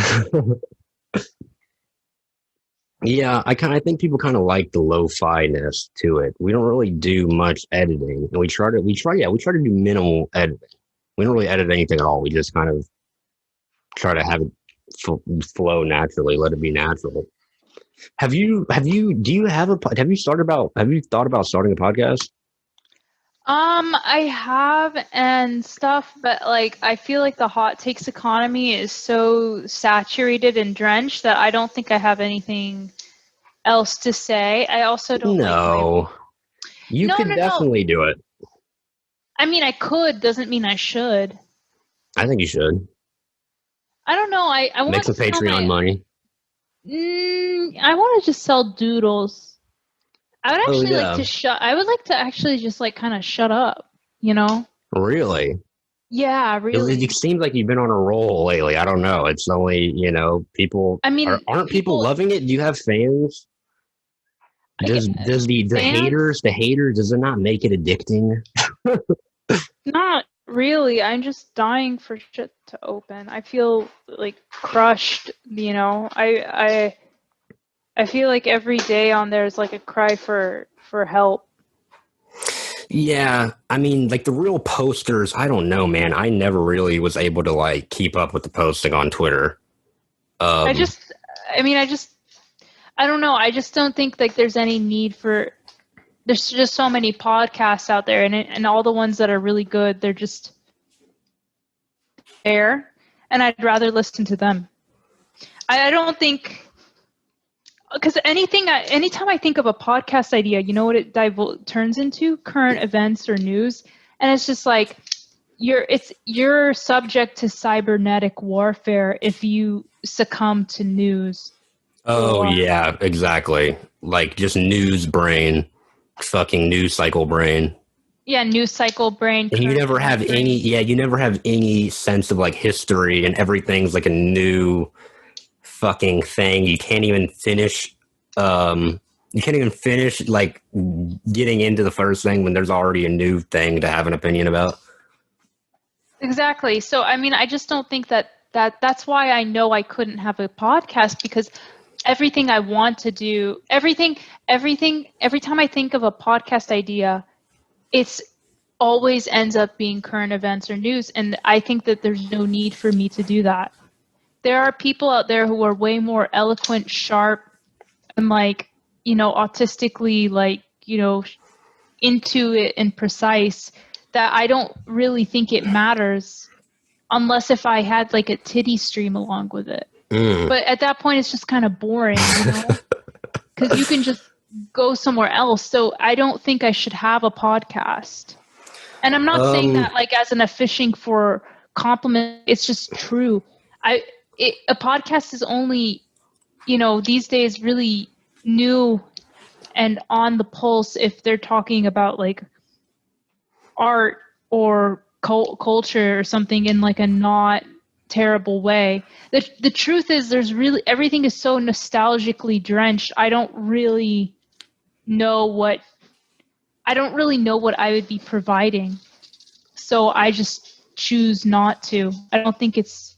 Yeah, I think people kind of like the lo-fi-ness to it. We don't really do much editing, and we try to do minimal editing. We don't really edit anything at all. We just kind of try to have it flow naturally, let it be natural. Have you thought about starting a podcast? I have and stuff, but like I feel like the hot takes economy is so saturated and drenched that I don't think I have anything else to say. I also don't You could definitely do it. I mean, I could, doesn't mean I should. I think you should. I don't know. I want make some Patreon money. I want to just sell doodles. I would Oh actually like yeah, to I would like to actually just like kind of shut up, you know? really? Yeah, It really. seems like you've been on a roll lately. I don't know. It's only people I mean, aren't people people, loving it? Do you have fans? I, Does the fans, haters does it not make it addicting? not really. I'm just dying for shit to open. I feel like crushed, you know? I feel like every day on there is like a cry for help. Yeah, I mean, like the real posters. I don't know, man. I never really was able to like keep up with the posting on Twitter. I Um, just, I mean, I don't know. I just don't think like there's any need for. There's just so many podcasts out there, and all the ones that are really good, they're just there, and I'd rather listen to them. I don't think because anytime I think of a podcast idea, you know what it turns into? Current events or news, and it's just like you're subject to cybernetic warfare if you succumb to news oh or yeah, exactly. Like just news brain, fucking news cycle brain. yeah, news cycle brain, And you current never event have any, brain. yeah, you never have any sense of like history and everything's like a new fucking thing. You can't even finish like getting into the first thing when there's already a new thing to have an opinion about. Exactly. So I mean, I just don't think that's why I know I couldn't have a podcast because everything I want to do, every time I think of a podcast idea, it's always ends up being current events or news, and I think that there's no need for me to do that. There are people out there who are way more eloquent, sharp, and like, autistically like, into it and precise that I don't really think it matters unless if I had like a titty stream along with it. Mm. But at that point, it's just kind of boring, because you can just go somewhere else. So I don't think I should have a podcast. And I'm not saying Um, that like as an a fishing for compliment. It's just true. A podcast is only, these days really new and on the pulse if they're talking about like art or culture or something in like a not terrible way. The truth is there's really everything is so nostalgically drenched. I don't really know what I would be providing. So I just choose not to. I don't think it's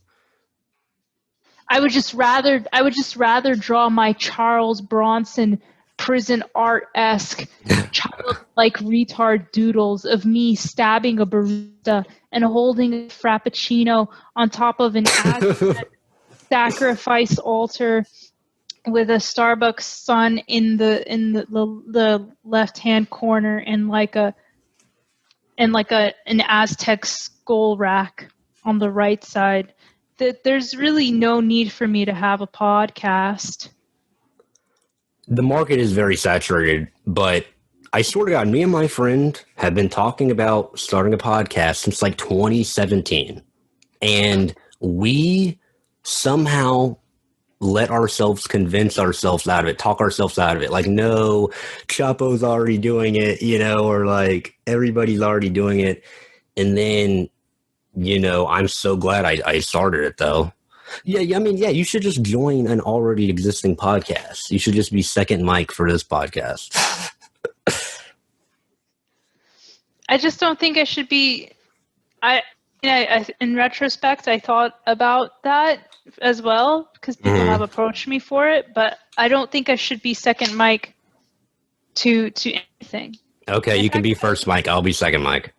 I would just rather draw my Charles Bronson prison art-esque childlike retard doodles of me stabbing a barista and holding a frappuccino on top of an Aztec sacrifice altar with a Starbucks sun in the left-hand corner and an Aztec skull rack on the right side. That there's really no need for me to have a podcast. the market is very saturated, but I swear to God, me and my friend have been talking about starting a podcast since like 2017. And we somehow let ourselves convince ourselves out of it, talk ourselves out of it. Like, no, Chapo's already doing it, or like everybody's already doing it. And then, I'm so glad I started it though. Yeah, I mean, yeah, you should just join an already existing podcast. You should just be second mic for this podcast. I just don't think I should be. In retrospect, I thought about that as well because people have approached me for it, but I don't think I should be second mic to anything. Okay, In you can fact, be first mic. I'll be second mic.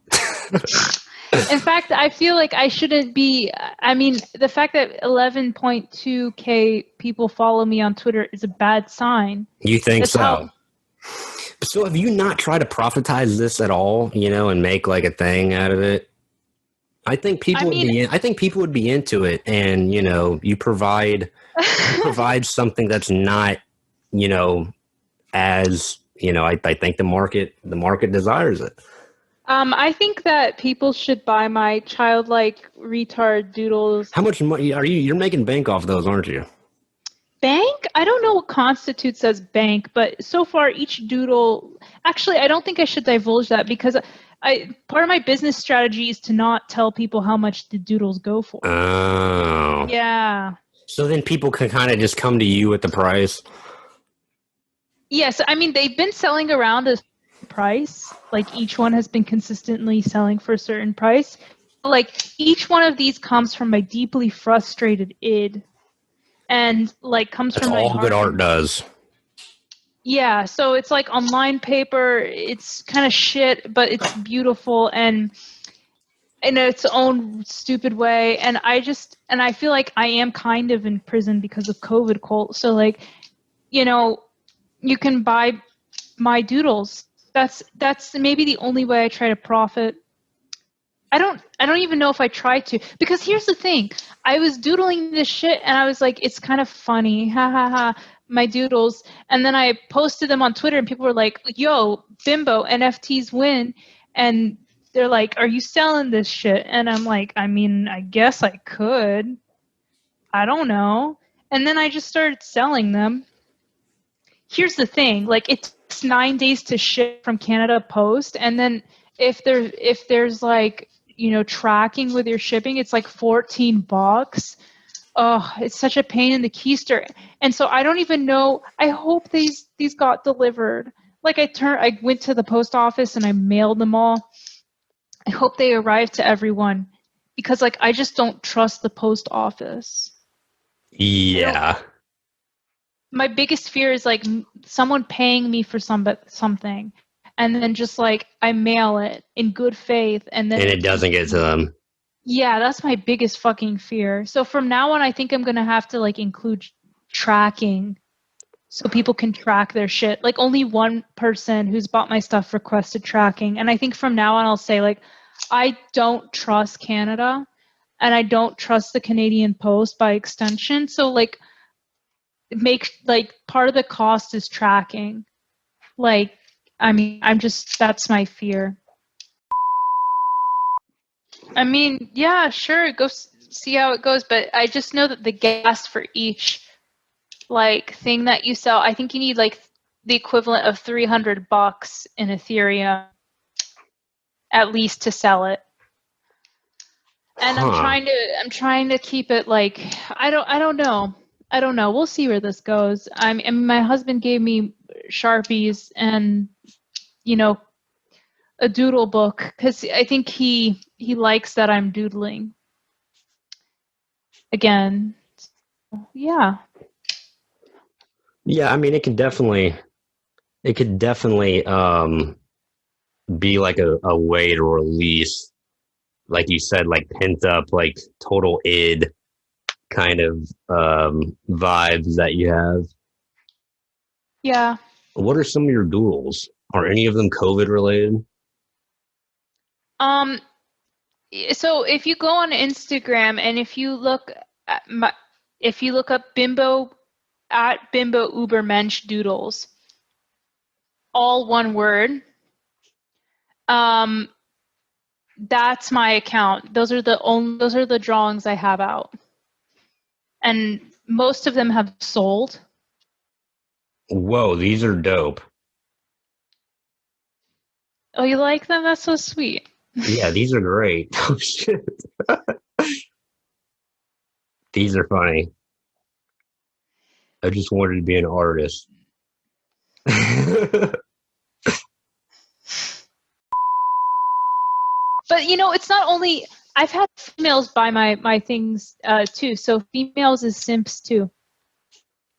in fact, I feel like I shouldn't be. I mean, the fact that 11.2K people follow me on Twitter is a bad sign. You think That's so? how. So have you not tried to profitize this at all, and make like a thing out of it? I think I people would mean, be I think people would be into it, and you provide something that's not, as I think the market desires it. I think that people should buy my childlike retard doodles. How much money are you? You're making bank off those, aren't you? Bank? I don't know what constitutes as bank, but so far each doodle. Actually, I don't think I should divulge that because part of my business strategy is to not tell people how much the doodles go for. Oh. Yeah. So then people can kind of just come to you with the price. Yes, I mean they've been selling around a price. Like each one has been consistently selling for a certain price. Like each one of these comes from my deeply frustrated id, and like comes That's from my all good heart. art does. Yeah, so it's like online paper. It's kind of shit, but it's beautiful and in its own stupid way. And I feel like I am kind of in prison because of COVID, Colt. So like, you know, you can buy my doodles. That's maybe the only way I try to profit. I don't even know if I try to, because here's the thing. I was doodling this shit and I was like, it's kind of funny. Ha ha ha. My doodles. And then I posted them on Twitter and people were like, yo, Bimbo, NFTs win. And they're like, are you selling this shit? And I'm like, I mean, I guess I could. I don't know. And then I just started selling them. Here's the thing, like it takes 9 days to ship from Canada Post, and then if there's like, you know, tracking with your shipping, it's like $14. Oh, it's such a pain in the keister. And so I don't even know. I hope these got delivered. Like I went to the post office and I mailed them all. I hope they arrived to everyone, because like I just don't trust the post office. Yeah. My biggest fear is like someone paying me for something, and then just like I mail it in good faith, and then And it doesn't get to them. Yeah, that's my biggest fucking fear. So from now on, I think I'm gonna have to like include tracking, so people can track their shit. Like only one person who's bought my stuff requested tracking, and I think from now on I'll say like, I don't trust Canada, and I don't trust the Canadian Post by extension. So like make like part of the cost is tracking. Like, I mean, that's my fear. I mean, yeah, sure, go see how it goes, but I just know that the gas for each like thing that you sell, I think you need like the equivalent of $300 in Ethereum at least to sell it. And I'm trying to keep it like I don't know. I don't know. We'll see where this goes. I mean, my husband gave me Sharpies and, you know, a doodle book because I think he likes that I'm doodling. Again, yeah. Yeah, I mean, it could definitely be like a way to release, like you said, like pent up, like total id kind of vibes that you have. Yeah. What are some of your doodles? Are any of them COVID related? So if you go on Instagram and if you look up Bimbo at Bimbo Ubermensch doodles, all one word. That's my account. Those are the drawings I have out. And most of them have sold. Whoa, these are dope. Oh, you like them? That's so sweet. Yeah, these are great. Oh shit. These are funny. I just wanted to be an artist. But you know, it's not only I've had females buy my things too. So females is simps too.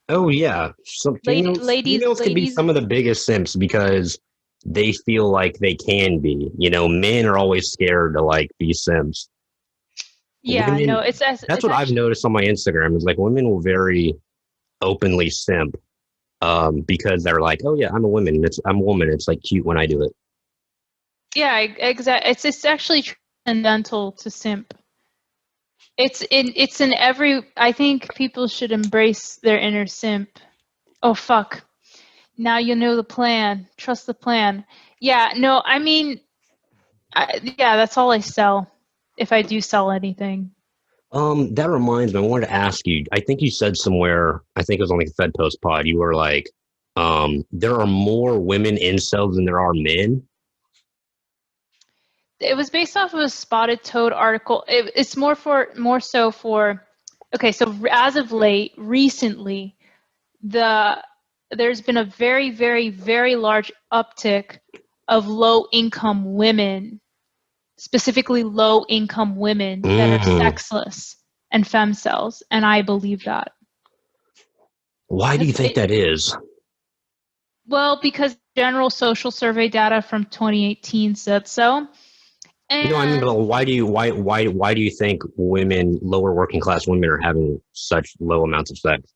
Oh yeah, some females can be Ladies. some of the biggest simps because they feel like they can be. You know, men are always scared to like be simps. Yeah, Women, no, it's that's what I've actually, noticed on my Instagram is like women will very openly simp because they're like, oh yeah, I'm a woman. I'm a woman. It's like cute when I do it. yeah, exactly. It's actually transcendental to simp. It's in every. I think people should embrace their inner simp. Oh fuck! Now you know the plan. Trust the plan. Yeah, no, I mean, yeah, that's all I sell. If I do sell anything. That reminds me, I wanted to ask you, I think you said somewhere, I think it was on like the Fed Post pod, you were like, there are more women incels than there are men. It was based off of a Spotted Toad article. It's more so for. Okay, so as of late, recently, there's been a very, very, very large uptick of low-income women, specifically low-income women that are sexless and femcells, and I believe that. Why do you think that is? Well, because general social survey data from 2018 said so. You know, I mean, but why do you think women, lower working class women, are having such low amounts of sex?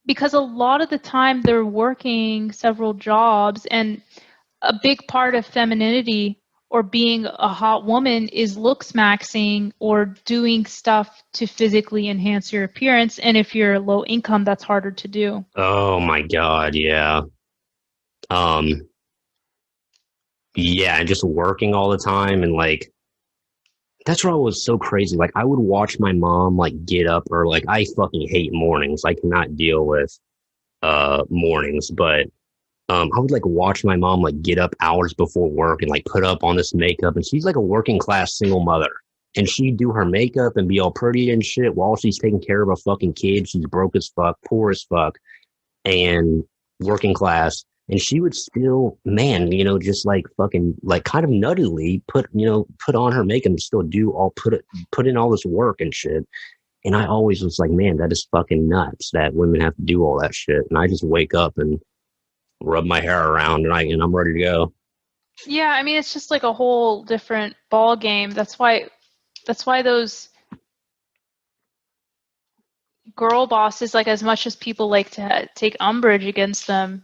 Because a lot of the time they're working several jobs, and a big part of femininity or being a hot woman is looks maxing or doing stuff to physically enhance your appearance. And if you're low income, that's harder to do. Oh my God, yeah. Um, yeah, and just working all the time and like that's what was so crazy. Like I would watch my mom like get up or like I fucking hate mornings. I cannot deal with mornings, but I would like watch my mom like get up hours before work and like put up on this makeup and she's like a working class single mother. And she'd do her makeup and be all pretty and shit while she's taking care of a fucking kid. She's broke as fuck, poor as fuck, and working class. And she would still, man, you know, just like fucking, like kind of nuttily put on her makeup and still put in all this work and shit. And I always was like, man, that is fucking nuts that women have to do all that shit. And I just wake up and rub my hair around and I'm ready to go. Yeah, I mean, it's just like a whole different ball game. That's why those girl bosses, like as much as people like to take umbrage against them,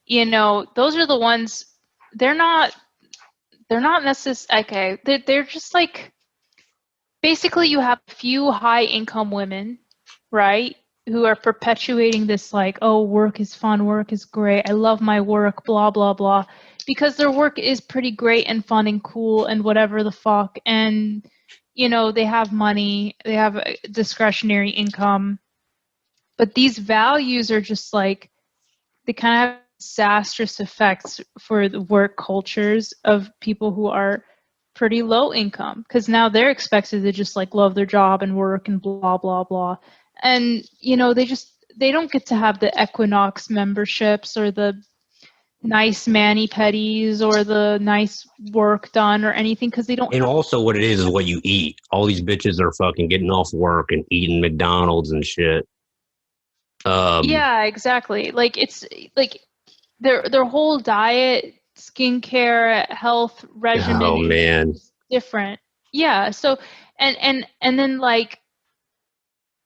you know, those are the ones. They're not necessarily okay. They're just like basically you have a few high income women, right, who are perpetuating this like, oh, work is fun, work is great, I love my work, blah blah blah, because their work is pretty great and fun and cool and whatever the fuck, and you know they have money, they have discretionary income, but these values are just like they kind of have disastrous effects for the work cultures of people who are pretty low income, because now they're expected to just like love their job and work and blah blah blah, and you know they don't get to have the Equinox memberships or the nice mani pedis or the nice work done or anything, because they don't And have. also what it is what you eat. All these bitches are fucking getting off work and eating McDonald's and shit. Yeah, exactly. Like it's like their whole diet, skincare, health regimen Oh man. is different. Yeah. So and then like,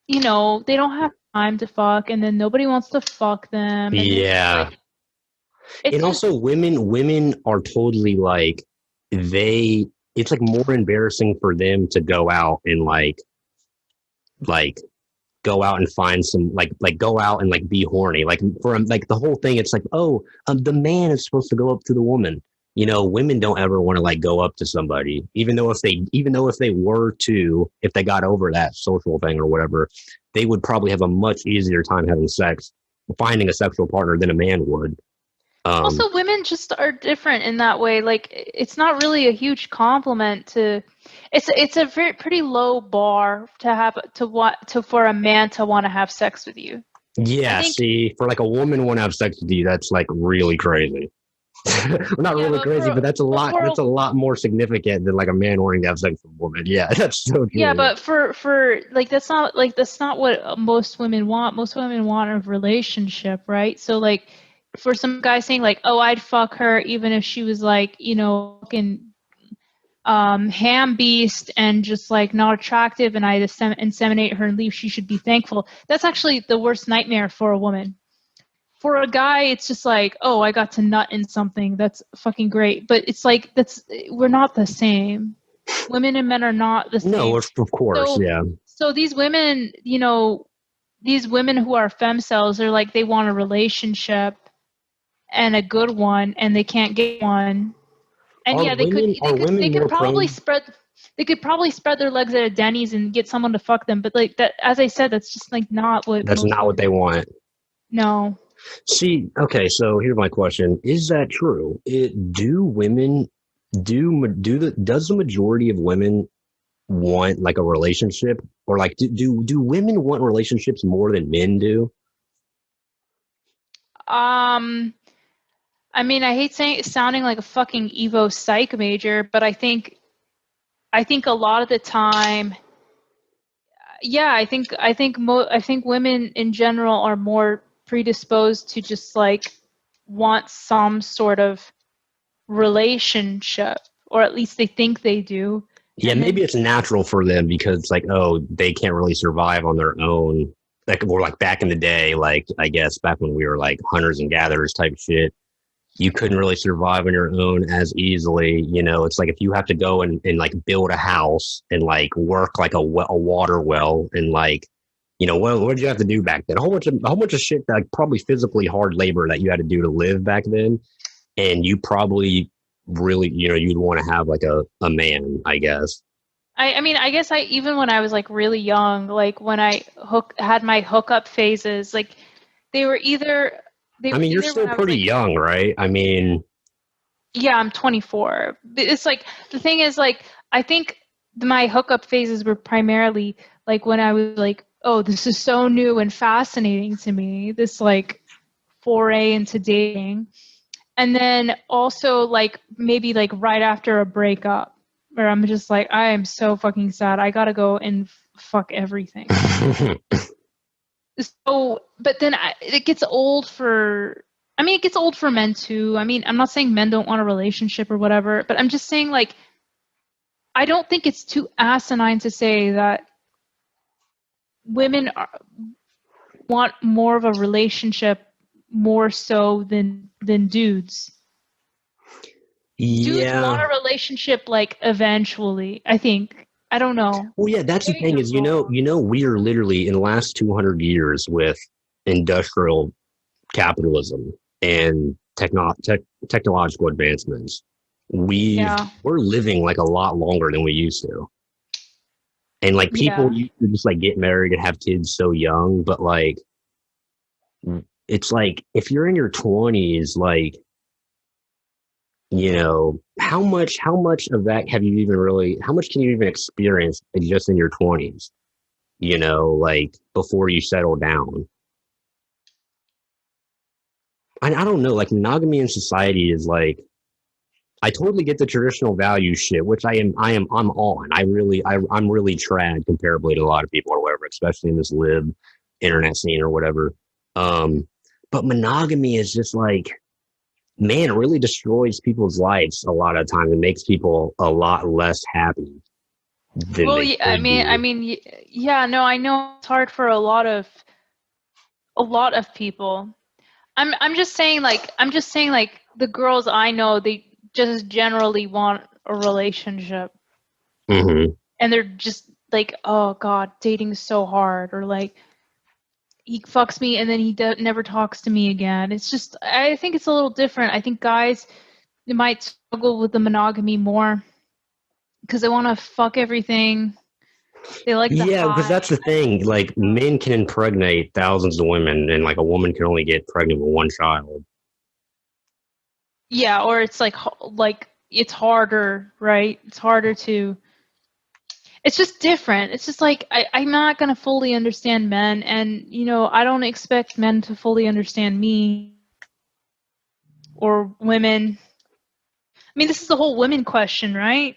you know, they don't have time to fuck, and then nobody wants to fuck them, and it's just Yeah. like it's And just also women are totally like they it's like more embarrassing for them to go out and like go out and find some like go out and like be horny like for like the whole thing it's like oh the man is supposed to go up to the woman, you know. Women don't ever want to like go up to somebody even though if they were to, if they got over that social thing or whatever, they would probably have a much easier time having sex, finding a sexual partner than a man would. also women just are different in that way. Like it's not really a huge compliment to. It's a very pretty low bar to have to want to for a man to want to have sex with you. I Yeah, think. see, for like a woman want to have sex with you, that's like really crazy. Well, not Yeah, really crazy, but that's a lot. That's a lot more significant than like a man wanting to have sex with a woman. Yeah, that's so yeah, true. but for like that's not what most women want. Most women want a relationship, right? So like for some guy saying like, oh, I'd fuck her even if she was like, you know, fucking ham beast and just like not attractive, and I inseminate her and leave, she should be thankful. That's actually the worst nightmare for a woman. For a guy, it's just like, oh, I got to nut in something. That's fucking great. But it's like we're not the same. Women and men are not the No, same. of course, So yeah. so these women, you know, these women who are femcells are like they want a relationship and a good one, and they can't get one. And Are yeah, they could women they could more probably prone? spread. They could probably spread their legs at a Denny's and get someone to fuck them, but like that, as I said, that's just like not what That's most not what women. they want. No. See, okay, so here's my question: is that true? Do women does the majority of women want like a relationship, or like do women want relationships more than men do? I mean, I hate sounding like a fucking Evo psych major, but I think a lot of the time, yeah, I think women in general are more predisposed to just like want some sort of relationship, or at least they think they do. Yeah, And maybe then it's natural for them because it's like, oh, they can't really survive on their own. Like, or like back in the day, like I guess back when we were like hunters and gatherers type shit, you couldn't really survive on your own as easily. You know, it's like if you have to go and like build a house and like work like a water well and like, you know, what did you have to do back then? A whole bunch of shit, like probably physically hard labor that you had to do to live back then. And you probably really, you know, you'd want to have like a man, I guess. I mean, I guess even when I was like really young, like when I had my hookup phases, like they were either I mean, you're when still I was pretty like, young, right? I mean, yeah, I'm 24. It's like the thing is like I think my hookup phases were primarily like when I was like, oh, this is so new and fascinating to me. This like foray into dating. And then also like maybe like right after a breakup where I'm just like, I am so fucking sad. I gotta go and fuck everything. So, but then it gets old for, I mean, it gets old for men too. I mean, I'm not saying men don't want a relationship or whatever, but I'm just saying like, I don't think it's too asinine to say that women want more of a relationship more so than dudes. Dudes want yeah. a relationship like eventually, I think. I don't know. Well, yeah, that's the Maybe thing I'm is, wrong. we are literally in the last 200 years with industrial capitalism and technological advancements. Yeah. We're living like a lot longer than we used to. And like people Yeah. used to just like get married and have kids so young, but like it's like if you're in your 20s, like, you know, how much of that have you even really, how much can you even experience just in your 20s, you know, like before you settle down? I don't know, like monogamy in society is like, I totally get the traditional value shit, which I'm on. I'm really trad comparably to a lot of people or whatever, especially in this lib internet scene or whatever. Um, but monogamy is just like, man, it really destroys people's lives a lot of times. It makes people a lot less happy than Well, they yeah, could be. yeah, no, I know it's hard for a lot of people. I'm just saying like the girls I know, they just generally want a relationship. Hmm. And they're just like, oh god, dating's so hard, or like he fucks me and then he never talks to me again. It's just, I think it's a little different. I think guys might struggle with the monogamy more because they want to fuck everything. They like the Yeah, because high. that's the thing. Like, men can impregnate thousands of women, and like a woman can only get pregnant with one child. Yeah, or it's like it's harder, right? It's harder to. It's just different. It's just like I'm not gonna fully understand men, and I don't expect men to fully understand me or women. I mean, this is the whole women question, right?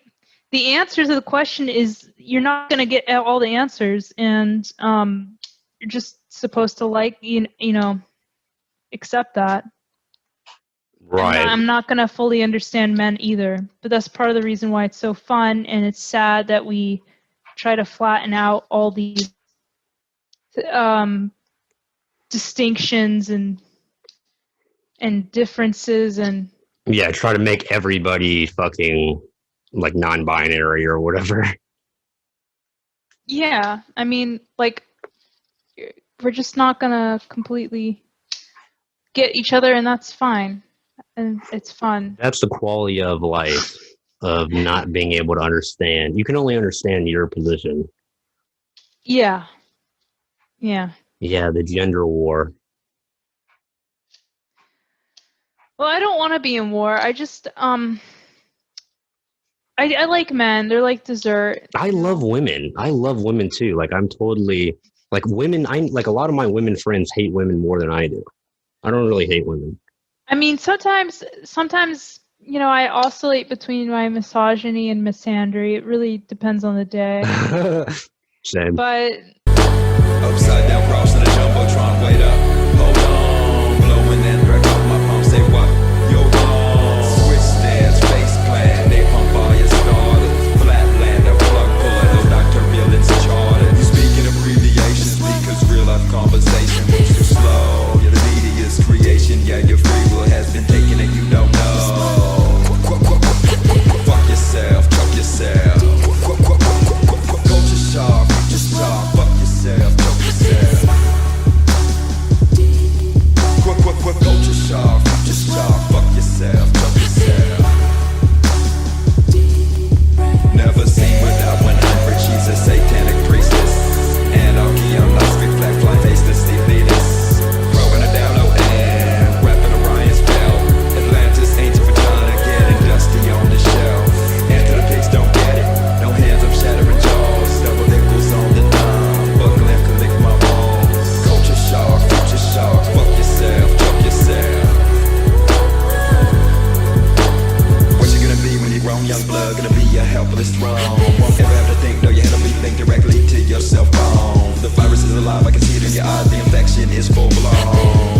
The answer to the question is you're not going to get all the answers, and you're just supposed to accept that. And Right. I'm not going to fully understand men either, but that's part of the reason why it's so fun, and it's sad that we try to flatten out all these distinctions and differences and Yeah, try to make everybody fucking like non-binary or whatever. yeah, I mean, like we're just not gonna completely get each other, and that's fine, and it's fun. That's the quality of life of not being able to understand. You can only understand your position. Yeah. Yeah. Yeah, the gender war. Well, I don't want to be in war. I just I like men. They're like dessert. I love women. I love women too. Like I'm totally like women. I like a lot of my women friends hate women more than I do. I don't really hate women. I mean, sometimes I oscillate between my misogyny and misandry. It really depends on the day. Same. But upside down cross in a jumbotron, wait up, hold on, blowing and wreck off my palm, say what, you're wrong, switch stance, face plant, they pump fire starters, flatland, a plug puller, no Dr. Million's charter, you speaking abbreviations because real life conversation moves too slow, yeah the media's creation, yeah your free will has been taken and you don't know, fuck yourself, choke yourself, culture shock, just talk, fuck yourself, choke yourself. Culture shock, just talk, fuck yourself, choke yourself. Never seen without 100, she's a satanic priestess. Anarchy on lost, big black flying faceless, Steve Venus. Throwing her down low and rapping Orion's bell. Atlantis, ancient vagina, getting dusty on the shelf. Enter the pigs, don't get it. No hands up, shattering jaws. Double nickels on the dime. Buckle and can lick my balls. Culture shock, future shock. Fuck yourself, choke yourself. What you gonna be when you're grown, young blood? Gonna be a helpless throne. Won't ever have to think, no, you have to be think directly to your cell phone. The virus is alive, I can see it in your eyes. The infection is full blown.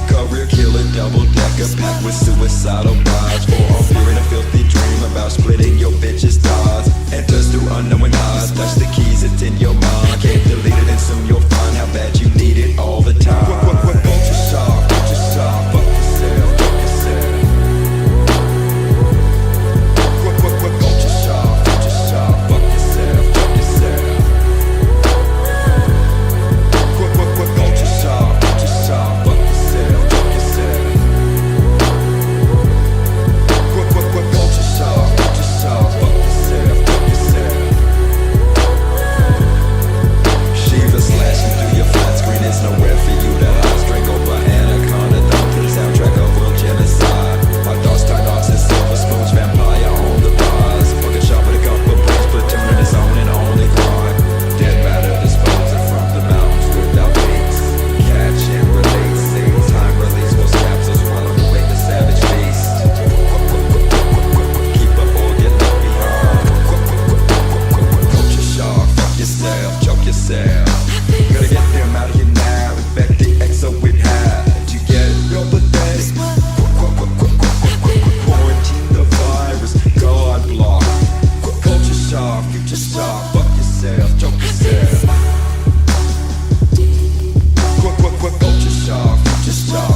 Career killer, double decker, packed with suicidal brides. For all fearing a filthy dream about splitting your bitch's thighs. Enters through unknowing eyes, touch the keys, it's in your mind. Can't delete it and soon you'll find how bad you need it all the time. Culture shock, fuck yourself, choke yourself. Culture shock, fuck yourself, choke yourself. Culture shock, fuck yourself, choke yourself. Culture shock, fuck yourself, choke yourself. Shiva slashing through your flat screen, there's nowhere for you to hide. Strangled by anaconda, thrown to the soundtrack of world genocide. My thoughts turn off to silver spoons, vampire on the rise. Fucking shot with a gun for brains, platoon in its own and only grind. Dead matter disposing from the mountains without peaks. Catch and release, same time release, most capsules swallowed away the savage beast. Keep up or get left behind. Culture shock, fuck yourself, choke yourself. Gotta get them out of here now. Infect the exo with high. You get it? You're pathetic. Quarantine the virus, God block. Culture shock, future shock, fuck yourself, choke yourself. Culture shock, future shock.